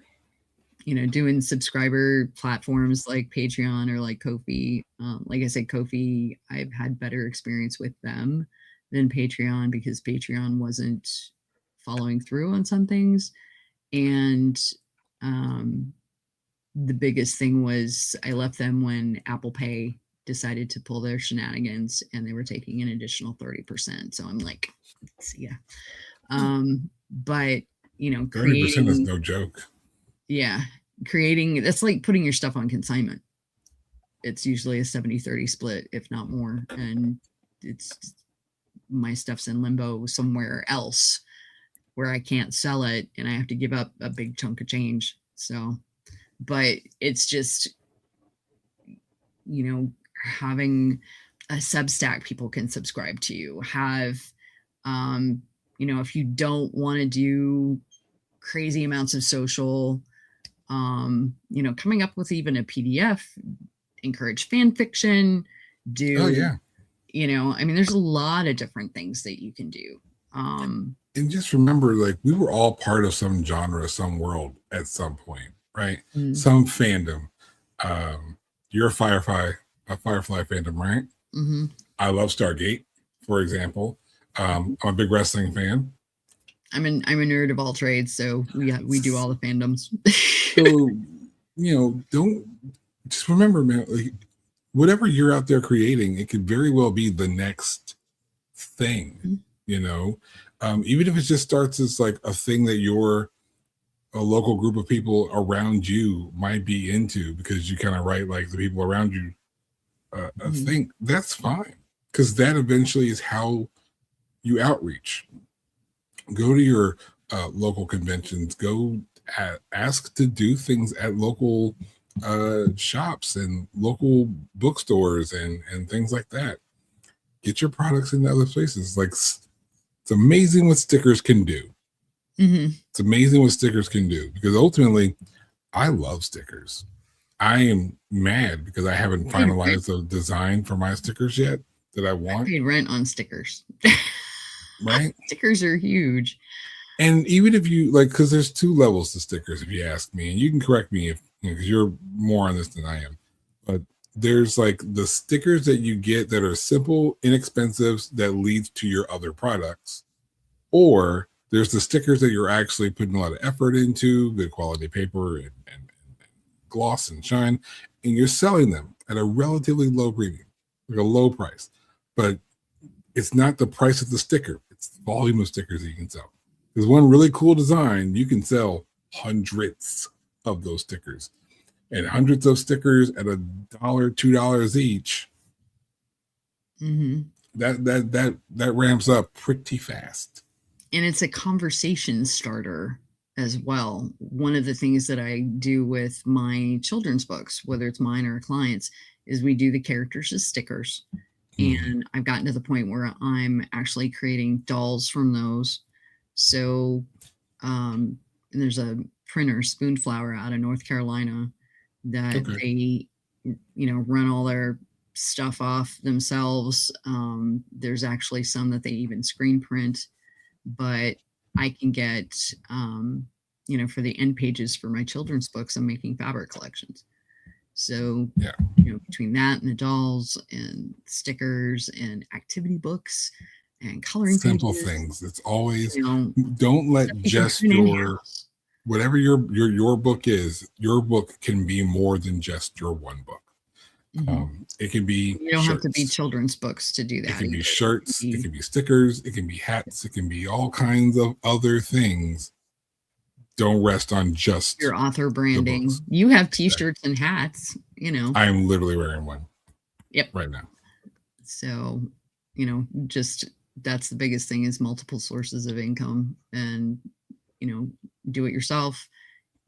Doing subscriber platforms like Patreon or like Ko-fi, like I said, Ko-fi, I've had better experience with them than Patreon because Patreon wasn't following through on some things. And the biggest thing was I left them when Apple Pay decided to pull their shenanigans and they were taking an additional 30%. So I'm like, see ya. But 30% is no joke. Yeah. That's like putting your stuff on consignment. It's usually a 70-30 split, if not more. And it's my stuff's in limbo somewhere else where I can't sell it and I have to give up a big chunk of change. So, but it's just, having a Substack people can subscribe to you, have, if you don't want to do crazy amounts of social, coming up with even a PDF, encourage fan fiction, there's a lot of different things that you can do. And just remember, like, we were all part of some genre, some world at some point, right? Mm-hmm. Some fandom. You're a Firefly fandom, right? Mm-hmm. I love Stargate, for example. I'm a big wrestling fan. I'm a nerd of all trades, so we do all the fandoms. So, don't just remember, man, like, whatever you're out there creating, it could very well be the next thing, even if it just starts as like a thing that a local group of people around you might be into because you kind of write like the people around you think, that's fine, because that eventually is how you outreach. Go to your local conventions, go ask to do things at local shops and local bookstores and things like that. Get your products into other places. Like, it's amazing what stickers can do. Mm-hmm. It's amazing what stickers can do, because ultimately I love stickers. I am mad because I haven't finalized a design for my stickers yet that I want. I paid rent on stickers. Right? Stickers are huge. And even if you like, because there's 2 levels to stickers, if you ask me, and you can correct me if because you're more on this than I am, but there's like the stickers that you get that are simple, inexpensive, that leads to your other products, or there's the stickers that you're actually putting a lot of effort into, good quality paper and gloss and shine, and you're selling them at a relatively low premium, like a low price, but it's not the price of the sticker, it's the volume of stickers that you can sell. There's one really cool design, you can sell hundreds of those stickers, and hundreds of stickers at $1, $2 each. Mm-hmm. That ramps up pretty fast. And it's a conversation starter as well. One of the things that I do with my children's books, whether it's mine or a client's, is we do the characters as stickers. And I've gotten to the point where I'm actually creating dolls from those. So, and there's a printer, Spoonflower, out of North Carolina, that they, run all their stuff off themselves. There's actually some that they even screen print, but I can get, for the end pages for my children's books, I'm making fabric collections. So, between that and the dolls and stickers and activity books and coloring simple pages, things. It's always, don't let just whatever your book is, your book can be more than just your one book. It can be, you don't have to be children's books to do that. It can be shirts, it can be stickers, it can be hats, it can be all kinds of other things. Don't rest on just your author branding. You have t-shirts and hats, I am literally wearing one. Yep. Right now. So, just that's the biggest thing, is multiple sources of income, and, do it yourself,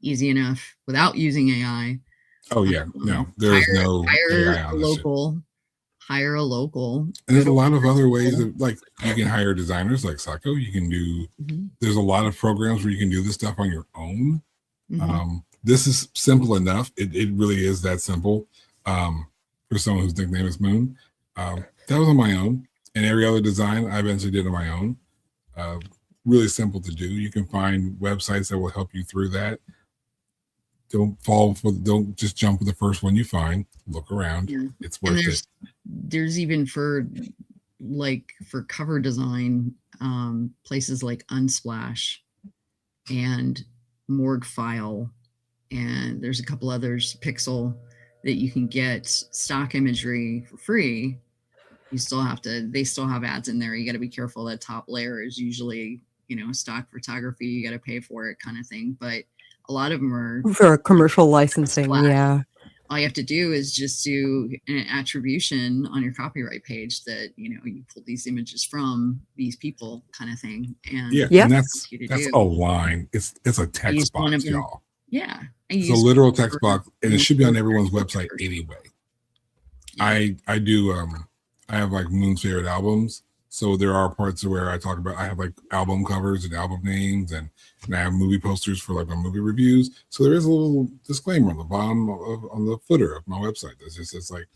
easy enough without using AI. Oh yeah. No, there's no AI on this shit. Hire a local. And there's a lot of other ways of, like, you can hire designers like Sako. You can do, there's a lot of programs where you can do this stuff on your own. This is simple enough. It really is that simple. For someone whose nickname is Moon. That was on my own. And every other design I eventually did on my own. Really simple to do. You can find websites that will help you through that. Don't just jump with the first one you find. Look around. It's worth it. There's even for cover design, places like Unsplash and Morgue File, and there's a couple others, Pixel, that you can get stock imagery for free. They still have ads in there. You got to be careful. That top layer is usually, stock photography. You got to pay for it, kind of thing. But a lot of them are for commercial licensing. Splash. Yeah. All you have to do is just do an attribution on your copyright page that, you pull these images from these people, kind of thing. And and that's a line. It's a text box, y'all. Yeah. It's a literal text box, and it should be on everyone's website anyway. I do I have like Moon's favorite albums. So there are parts where I talk about, I have like album covers and album names, and I have movie posters for like my movie reviews. So there is a little disclaimer on the bottom on the footer of my website. It's like,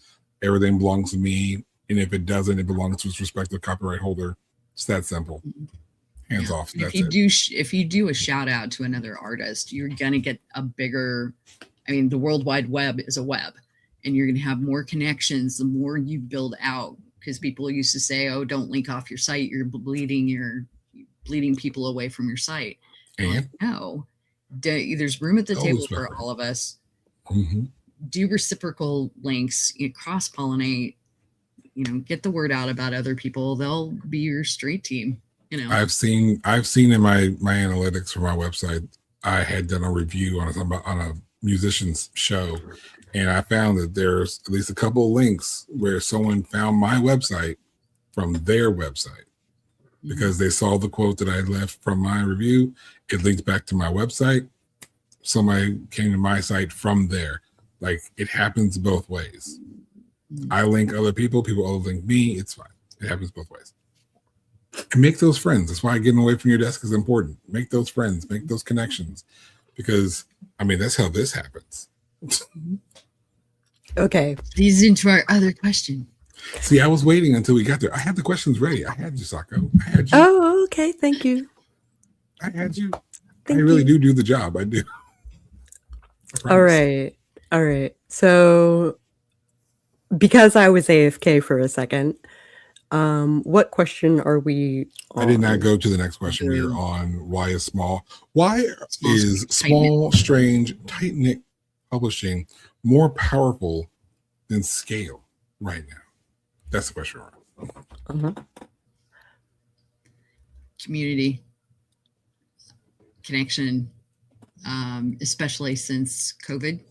everything belongs to me. And if it doesn't, it belongs to its respective copyright holder. It's that simple. Hands off. If you do a shout out to another artist, you're going to get a bigger, the World Wide Web is a web, and you're going to have more connections the more you build out. Because people used to say, "Oh, don't link off your site. You're bleeding people away from your site." And no, there's room at the table for all of us. Do reciprocal links, cross pollinate. Get the word out about other people. They'll be your street team. I've seen in my analytics for my website, I had done a review on a musician's show. And I found that there's at least a couple of links where someone found my website from their website because they saw the quote that I had left from my review. It linked back to my website. Somebody came to my site from there. Like, it happens both ways. I link other people link me. It's fine. It happens both ways. And make those friends. That's why getting away from your desk is important. Make those friends, make those connections, because that's how this happens. Okay. These into our other question. See, I was waiting until we got there. I had the questions ready. I had you, Sako. I had you. Oh, okay. Thank you. I had you. I really do the job. I do. All right. So, because I was AFK for a second, what question are we on? I did not go to the next question. We are on why is small, strange, tight-knit publishing more powerful than scale right now? That's the question. Community connection, especially since COVID.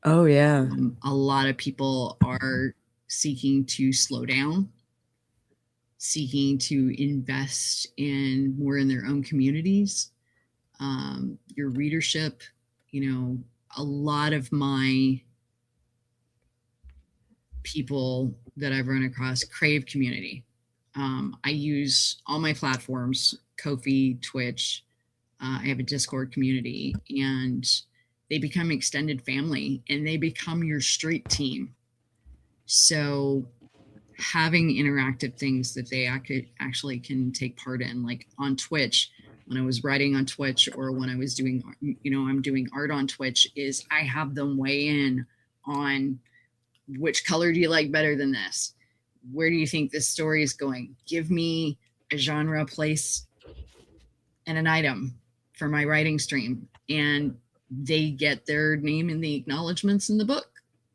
Oh yeah. A lot of people are seeking to slow down, seeking to invest more in their own communities. your readership. You know, a lot of my people that I've run across crave community. I use all my platforms, Ko-fi, Twitch. I have a Discord community, and they become extended family, and they become your street team. So having interactive things that they actually can take part in, like on Twitch, when I was writing on Twitch, or when I was doing, you know, I'm doing art on Twitch, is I have them weigh in on which color do you like better than this? Where do you think this story is going? Give me a genre, place, and an item for my writing stream. And they get their name in the acknowledgments in the book.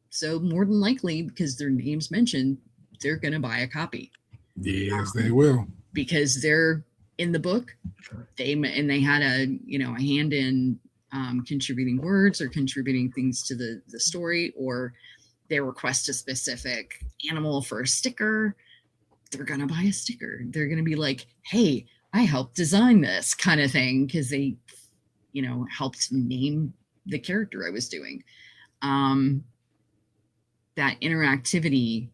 So more than likely, because their name's mentioned, they're going to buy a copy. Yes, they will. Because they're in the book. They had a hand in contributing words or contributing things to the story, or they request a specific animal for a sticker. They're going to buy a sticker. They're going to be like, hey, I helped design this kind of thing, because they, helped name the character I was doing. That interactivity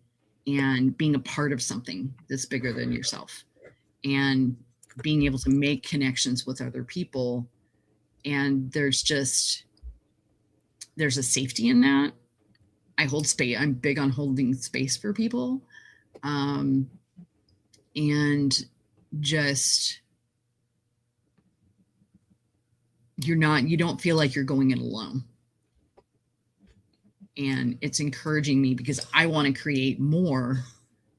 and being a part of something that's bigger than yourself, and being able to make connections with other people. And there's a safety in that. I hold space. I'm big on holding space for people. And just, you don't feel like you're going it alone. And it's encouraging me, because I want to create more,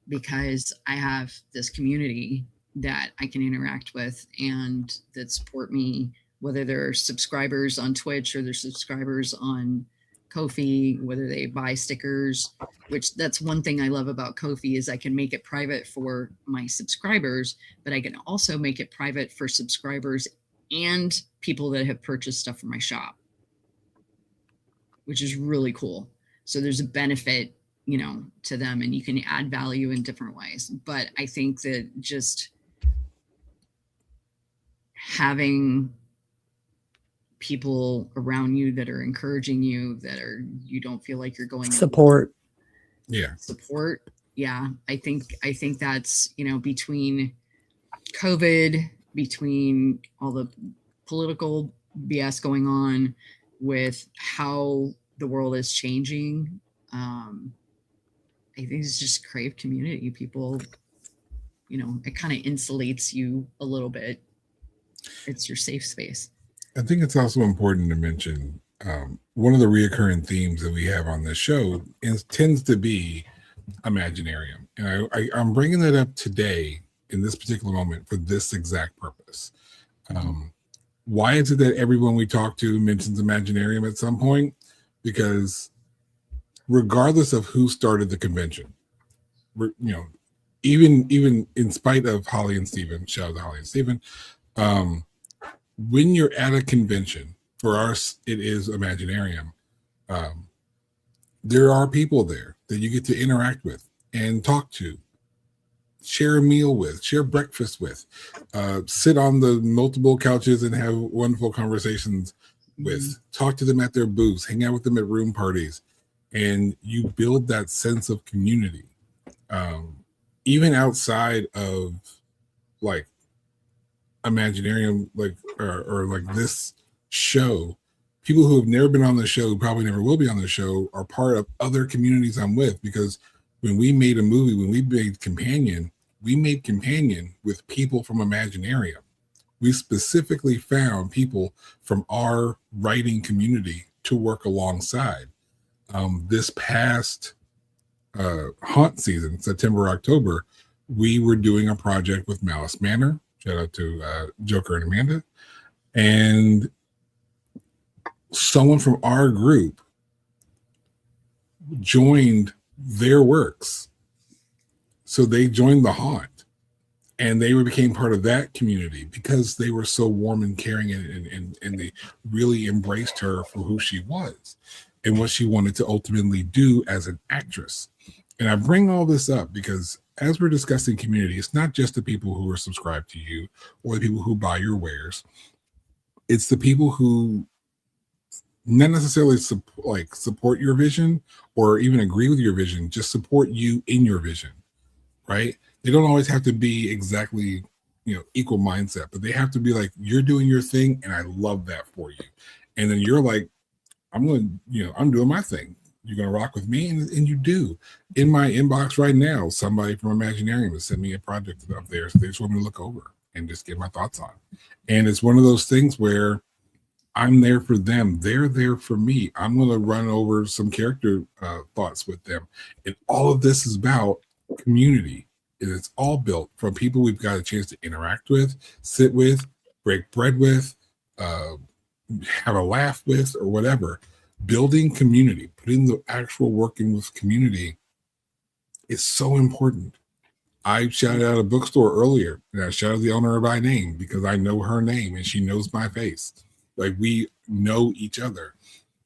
because I have this community that I can interact with and that support me, whether they're subscribers on Twitch or they're subscribers on Ko-fi, whether they buy stickers, which that's one thing I love about Ko-fi, is I can make it private for my subscribers, but I can also make it private for subscribers and people that have purchased stuff from my shop, which is really cool. So there's a benefit, to them, and you can add value in different ways. But I think that just having people around you that are encouraging you, you don't feel like you're going support. Support. Yeah. I think that's, between COVID, between all the political BS going on, with how the world is changing. I think it's just crave community. People, it kind of insulates you a little bit. It's your safe space. I think it's also important to mention one of the reoccurring themes that we have on this show tends to be Imaginarium. And I'm bringing that up today in this particular moment for this exact purpose. Why is it that everyone we talk to mentions Imaginarium at some point? Because regardless of who started the convention, even in spite of Holly and Steven, shout out to Holly and Steven, when you're at a convention, for us, it is Imaginarium. There are people there that you get to interact with and talk to, share a meal with, share breakfast with, sit on the multiple couches and have wonderful conversations with, talk to them at their booths, hang out with them at room parties, and you build that sense of community. Even outside of like Imaginarium, or like this show, people who have never been on the show, probably never will be on the show, are part of other communities I'm with, because when we made a movie, when we made Companion with people from Imaginarium. We specifically found people from our writing community to work alongside. This past haunt season, September, October, we were doing a project with Malice Manor. Shout out to Joker and Amanda. And someone from our group joined their works. So they joined the haunt, and they became part of that community because they were so warm and caring, and they really embraced her for who she was and what she wanted to ultimately do as an actress. And I bring all this up because as we're discussing community, it's not just the people who are subscribed to you or the people who buy your wares. it's the people who not necessarily support your vision or even agree with your vision, just support you in your vision, right? They don't always have to be exactly, equal mindset, but they have to be like, you're doing your thing and I love that for you. And then you're like, I'm doing my thing. You're going to rock with me, and you do. In my inbox right now, somebody from Imaginarium has sent me a project up there, so they just want me to look over and just get my thoughts on. And it's one of those things where I'm there for them. They're there for me. I'm going to run over some character thoughts with them. And all of this is about community. And it's all built from people we've got a chance to interact with, sit with, break bread with, have a laugh with, or whatever. Building community, putting the actual working with community is so important. I shouted out a bookstore earlier, and I shouted the owner by name because I know her name and she knows my face. Like, we know each other,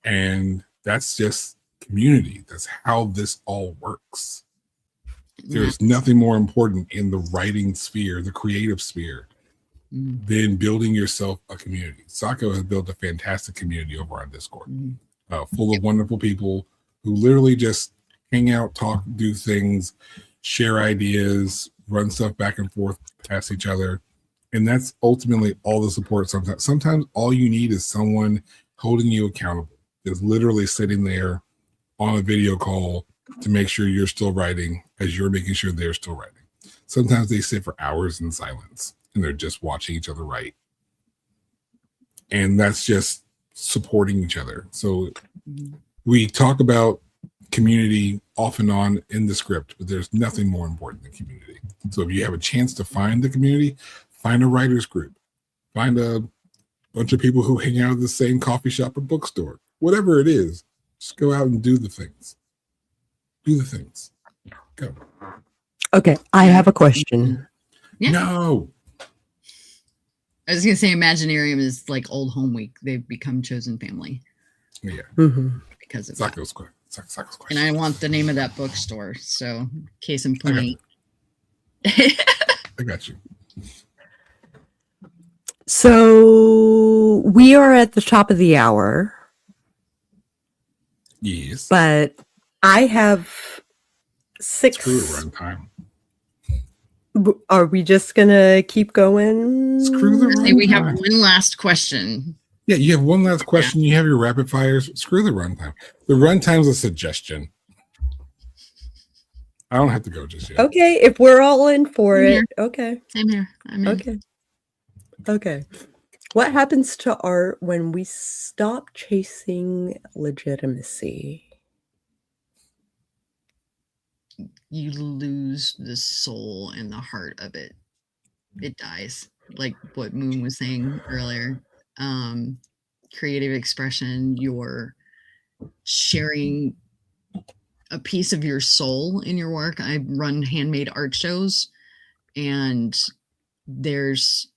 and that's just community. That's how this all works. There's nothing more important in the writing sphere, the creative sphere, than building yourself a community. Sako has built a fantastic community over on Discord, full of wonderful people who literally just hang out, talk, do things, share ideas, run stuff back and forth past each other. And that's ultimately all the support. Sometimes all you need is someone holding you accountable, is literally sitting there on a video call to make sure you're still writing as you're making sure they're still writing. Sometimes they sit for hours in silence and they're just watching each other write. And that's just supporting each other. So we talk about community off and on in the script, but there's nothing more important than community. So if you have a chance to find the community, find a writer's group, find a bunch of people who hang out at the same coffee shop or bookstore, whatever it is, just go out and do the things. Do the things. Go. Okay, I have a question. Yeah. No. I was going to say Imaginarium is like old home week. They've become chosen family. Yeah. Because of Sako's question. And I want the name of that bookstore. So, case in point. I got you. So we are at the top of the hour. Yes. But I have 6. Screw the runtime. Are we just going to keep going? Screw the runtime. We have one last question. Yeah, you have one last question. You have your rapid fires. Screw the runtime. The runtime's a suggestion. I don't have to go just yet. Okay, if we're all in for it. Okay. Same here. I'm in. Okay. What happens to art when we stop chasing legitimacy? You lose the soul and the heart of it. It dies. Like what Moon was saying earlier. Creative expression, you're sharing a piece of your soul in your work. I run handmade art shows, and there's,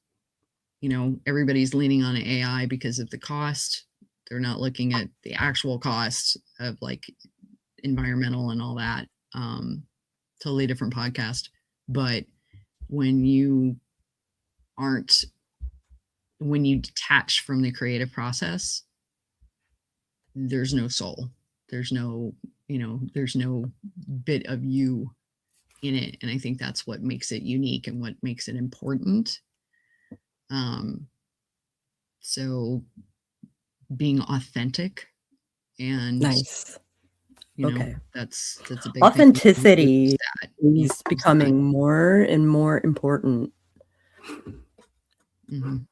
everybody's leaning on AI because of the cost. They're not looking at the actual cost of like environmental and all that. Totally different podcast. But when you detach from the creative process, there's no soul. There's no bit of you in it. And I think that's what makes it unique and what makes it important. So being authentic and nice. That's a big authenticity is becoming more and more important. And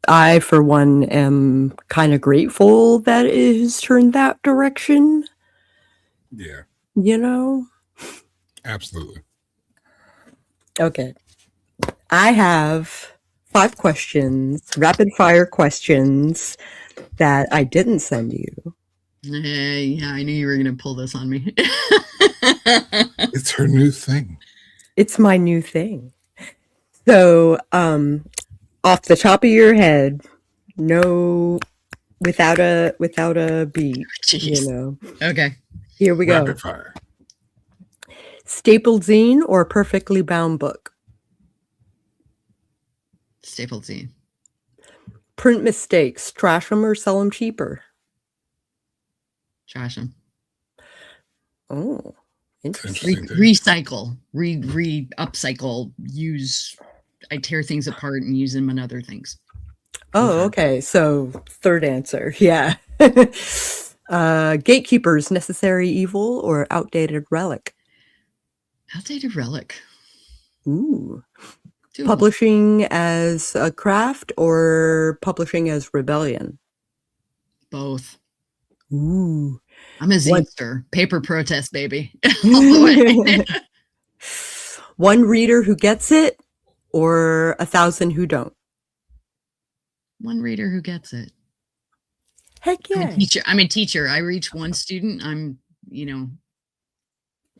I, for one, am kind of grateful that it has turned that direction. Yeah. Absolutely. Okay. I have 5 questions, rapid fire questions that I didn't send you. Yeah, I knew you were going to pull this on me. It's her new thing. It's my new thing. So, off the top of your head, without a beat, Okay. Here we go. Rapid fire. Stapled zine or perfectly bound book? Stapled zine. Print mistakes, trash them or sell them cheaper? Trash them. Oh, Interesting. Recycle, upcycle, use. I tear things apart and use them in other things. Oh, okay. So third answer. Yeah. Gatekeepers, necessary evil or outdated relic? Outdated relic. Ooh. Doable. Publishing as a craft or publishing as rebellion? Both. Ooh. I'm a zinester. Paper protest, baby. All the way. One reader who gets it or 1,000 who don't? One reader who gets it. Heck yeah. I'm a teacher. I reach one student.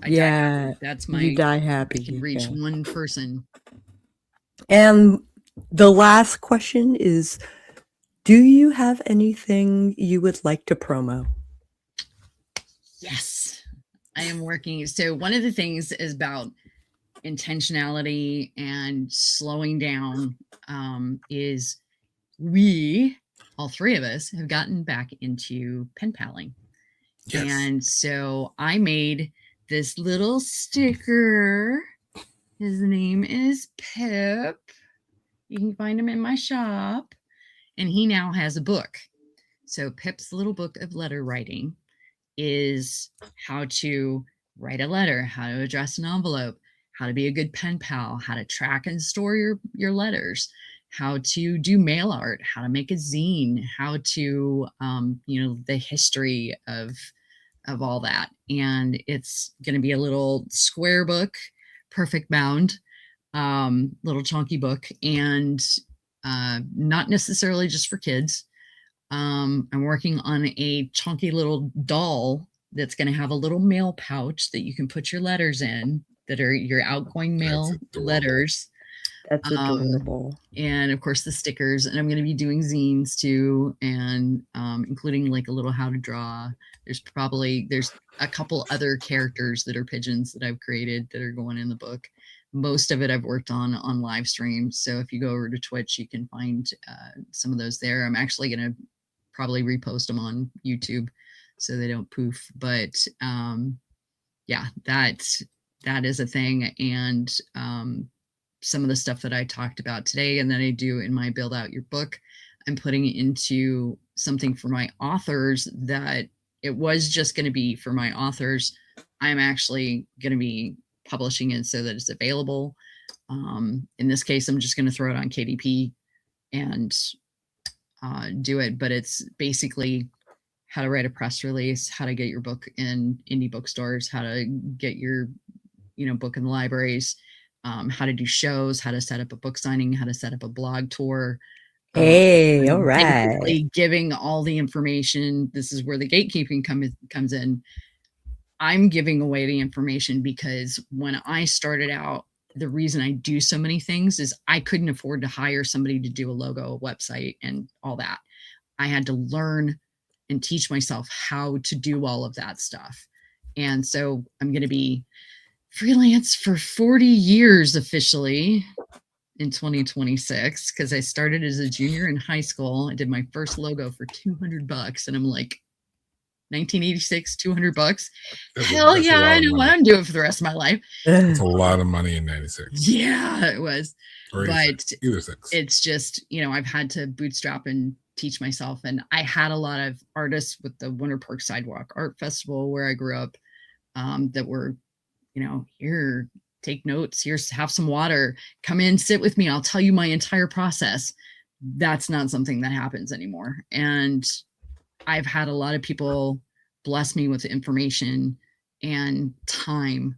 That's my, you die happy. I can reach one person. And the last question is, do you have anything you would like to promo? Yes, I am working. So one of the things is about intentionality and slowing down is all three of us have gotten back into pen paling. Yes. And so I made this little sticker. His name is Pip. You can find him in my shop. And he now has a book. So Pip's little book of letter writing is how to write a letter, how to address an envelope, how to be a good pen pal, how to track and store your letters, how to do mail art, how to make a zine, how to, the history of all that. And it's going to be a little square book, perfect bound, little chunky book, and not necessarily just for kids. I'm working on a chunky little doll that's going to have a little mail pouch that you can put your letters in that are your outgoing mail letters. That's adorable. And of course the stickers, and I'm going to be doing zines too, and including like a little how to draw. There's a couple other characters that are pigeons that I've created that are going in the book. Most of it I've worked on live streams. So if you go over to Twitch, you can find some of those there. I'm actually going to probably repost them on YouTube so they don't poof. But yeah, that is a thing. And some of the stuff that I talked about today and that I do in my Build Out Your Book, I'm putting it into something for my authors that it was just going to be for my authors. I'm actually going to be publishing it so that it's available. In this case, I'm just going to throw it on KDP and do it, but it's basically how to write a press release, how to get your book in indie bookstores, how to get your book in the libraries, how to do shows, how to set up a book signing, how to set up a blog tour. Hey, all right. Basically giving all the information. This is where the gatekeeping comes in. I'm giving away the information because when I started out, the reason I do so many things is I couldn't afford to hire somebody to do a logo, a website, and all that. I had to learn and teach myself how to do all of that stuff. And so I'm going to be freelance for 40 years officially in 2026 because I started as a junior in high school. I did my first logo for $200 and I'm like, 1986, $200. Hell yeah, I know what I'm doing for the rest of my life. It's a lot of money in 96. Yeah, it was. Or but either six. It's just, I've had to bootstrap and teach myself. And I had a lot of artists with the Winter Park Sidewalk Art Festival where I grew up that were, here, take notes, here's, have some water, come in, sit with me, I'll tell you my entire process. That's not something that happens anymore. And I've had a lot of people bless me with information and time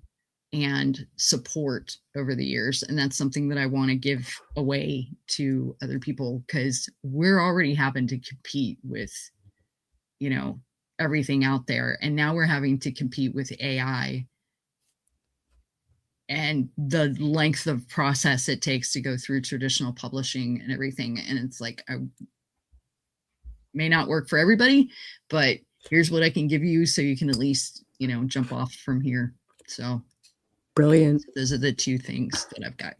and support over the years. And that's something that I want to give away to other people because we're already having to compete with, everything out there. And now we're having to compete with AI and the length of process it takes to go through traditional publishing and everything. And it's like, I may not work for everybody, but here's what I can give you so you can at least, jump off from here. So brilliant. Those are the two things that I've got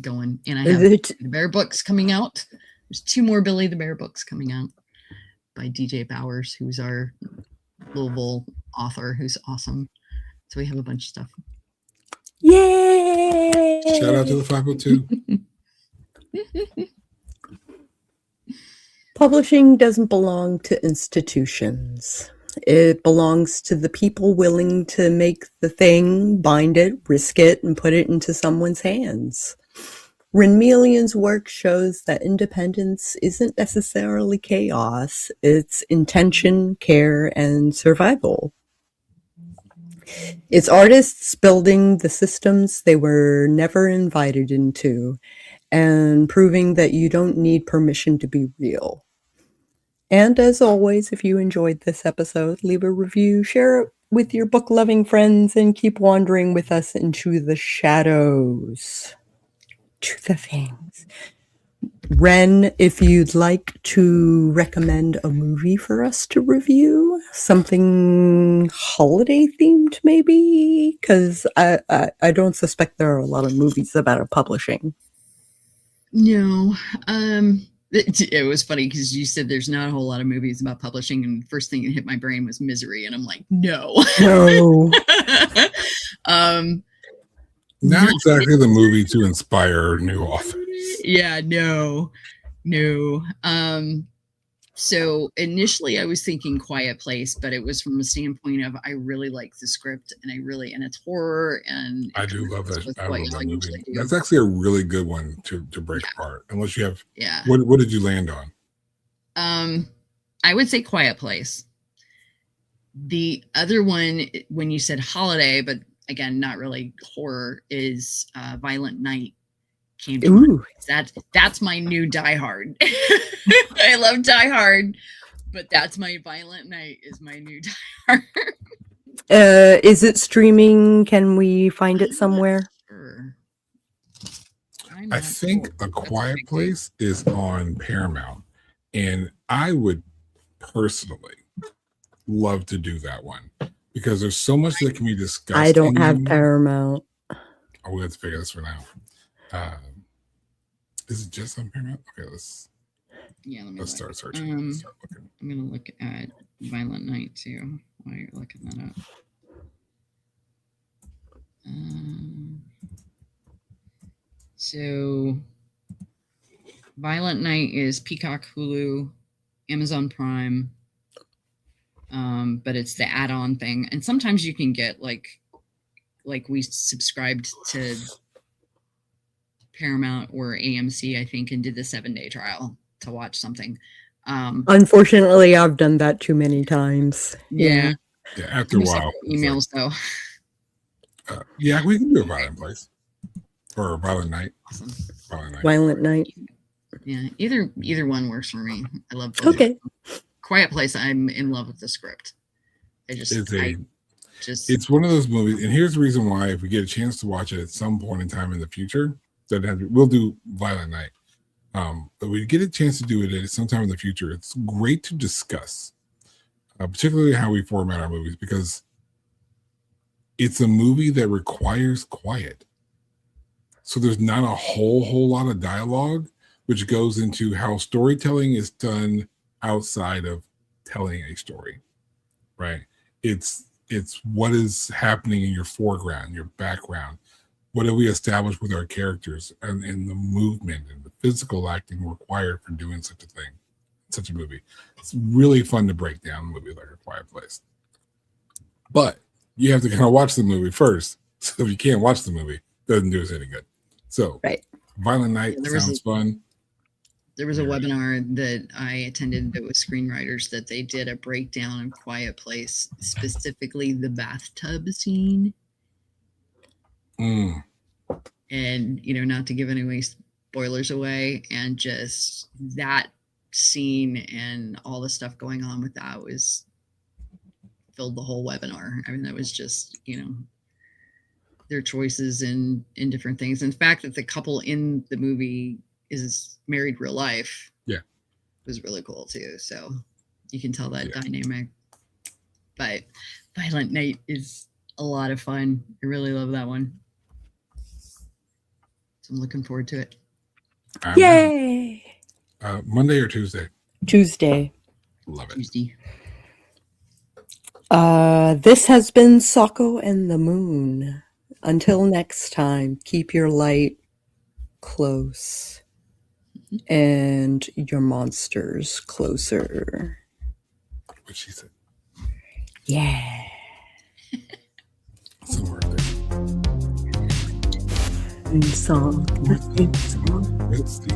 going. And I have better books coming out there's 2 more Billy the Bear books coming out by DJ Bowers, who's our Louisville author, who's awesome. So we have a bunch of stuff. Yay! Shout out to the 502. Publishing doesn't belong to institutions. It belongs to the people willing to make the thing, bind it, risk it, and put it into someone's hands. Renmeleon's work shows that independence isn't necessarily chaos. It's intention, care, and survival. It's artists building the systems they were never invited into and proving that you don't need permission to be real. And as always, if you enjoyed this episode, leave a review, share it with your book-loving friends, and keep wandering with us into the shadows. To the things. Ren, if you'd like to recommend a movie for us to review, something holiday-themed maybe? Because I don't suspect there are a lot of movies about a publishing. No. It was funny because you said there's not a whole lot of movies about publishing, and the first thing that hit my brain was Misery, and I'm like, no. No. Not exactly the movie to inspire new authors. Yeah, no. So initially I was thinking Quiet Place, but it was from a standpoint of I really like the script and it's horror, and I do love that. I love that movie. Do. That's actually a really good one to break apart. Unless you have, yeah. What did you land on? I would say Quiet Place. The other one, when you said holiday, but again, not really horror, is Violent Night. Came to mind. That's my new Die Hard. I love Die Hard, but that's my Violent Night is my new Die Hard. Is it streaming? Can we find it somewhere? Sure. I think A Quiet Place is on Paramount, and I would personally love to do that one because there's so much that can be discussed. I don't have Paramount. Oh, we have to figure this for now. Is it just on Paramount? Okay, let's start searching. Start looking. I'm gonna look at Violent Night too while you're looking that up. So Violent Night is Peacock, Hulu, Amazon Prime, but it's the add-on thing, and sometimes you can get like we subscribed to Paramount or AMC, I think, and did the 7-day trial to watch something. Unfortunately, I've done that too many times. Yeah. After a while. Emails though. Yeah, we can do a Violent Place or a Violent Night. Awesome. Violent Night. Yeah, either one works for me. I love both. Okay. Quiet Place, I'm in love with the script. It's one of those movies, and here's the reason why. If we get a chance to watch it at some point in time in the future, we'll do Violent Night. But we get a chance to do it at sometime in the future. It's great to discuss, particularly how we format our movies, because it's a movie that requires quiet. So there's not a whole lot of dialogue, which goes into how storytelling is done outside of telling a story, right? It's what is happening in your foreground, your background. What do we establish with our characters and the movement and the physical acting required for doing such a thing, such a movie? It's really fun to break down a movie like A Quiet Place. But you have to kind of watch the movie first. So if you can't watch the movie, it doesn't do us any good. So Violent Night sounds fun. There was a webinar that I attended that was screenwriters that they did a breakdown of Quiet Place, specifically the bathtub scene. And not to give any spoilers away, and just that scene and all the stuff going on with that filled the whole webinar. I mean, that was just their choices in different things. In fact, that the couple in the movie is married real life. Yeah, was really cool too. So you can tell that dynamic. But Violent Night is a lot of fun. I really love that one. So I'm looking forward to it. Yay! Monday or Tuesday? Tuesday. Love it. Tuesday. This has been Sako and the Moon. Until next time, keep your light close and your monsters closer. What she said. Yeah. Somewhere there. Song. It's the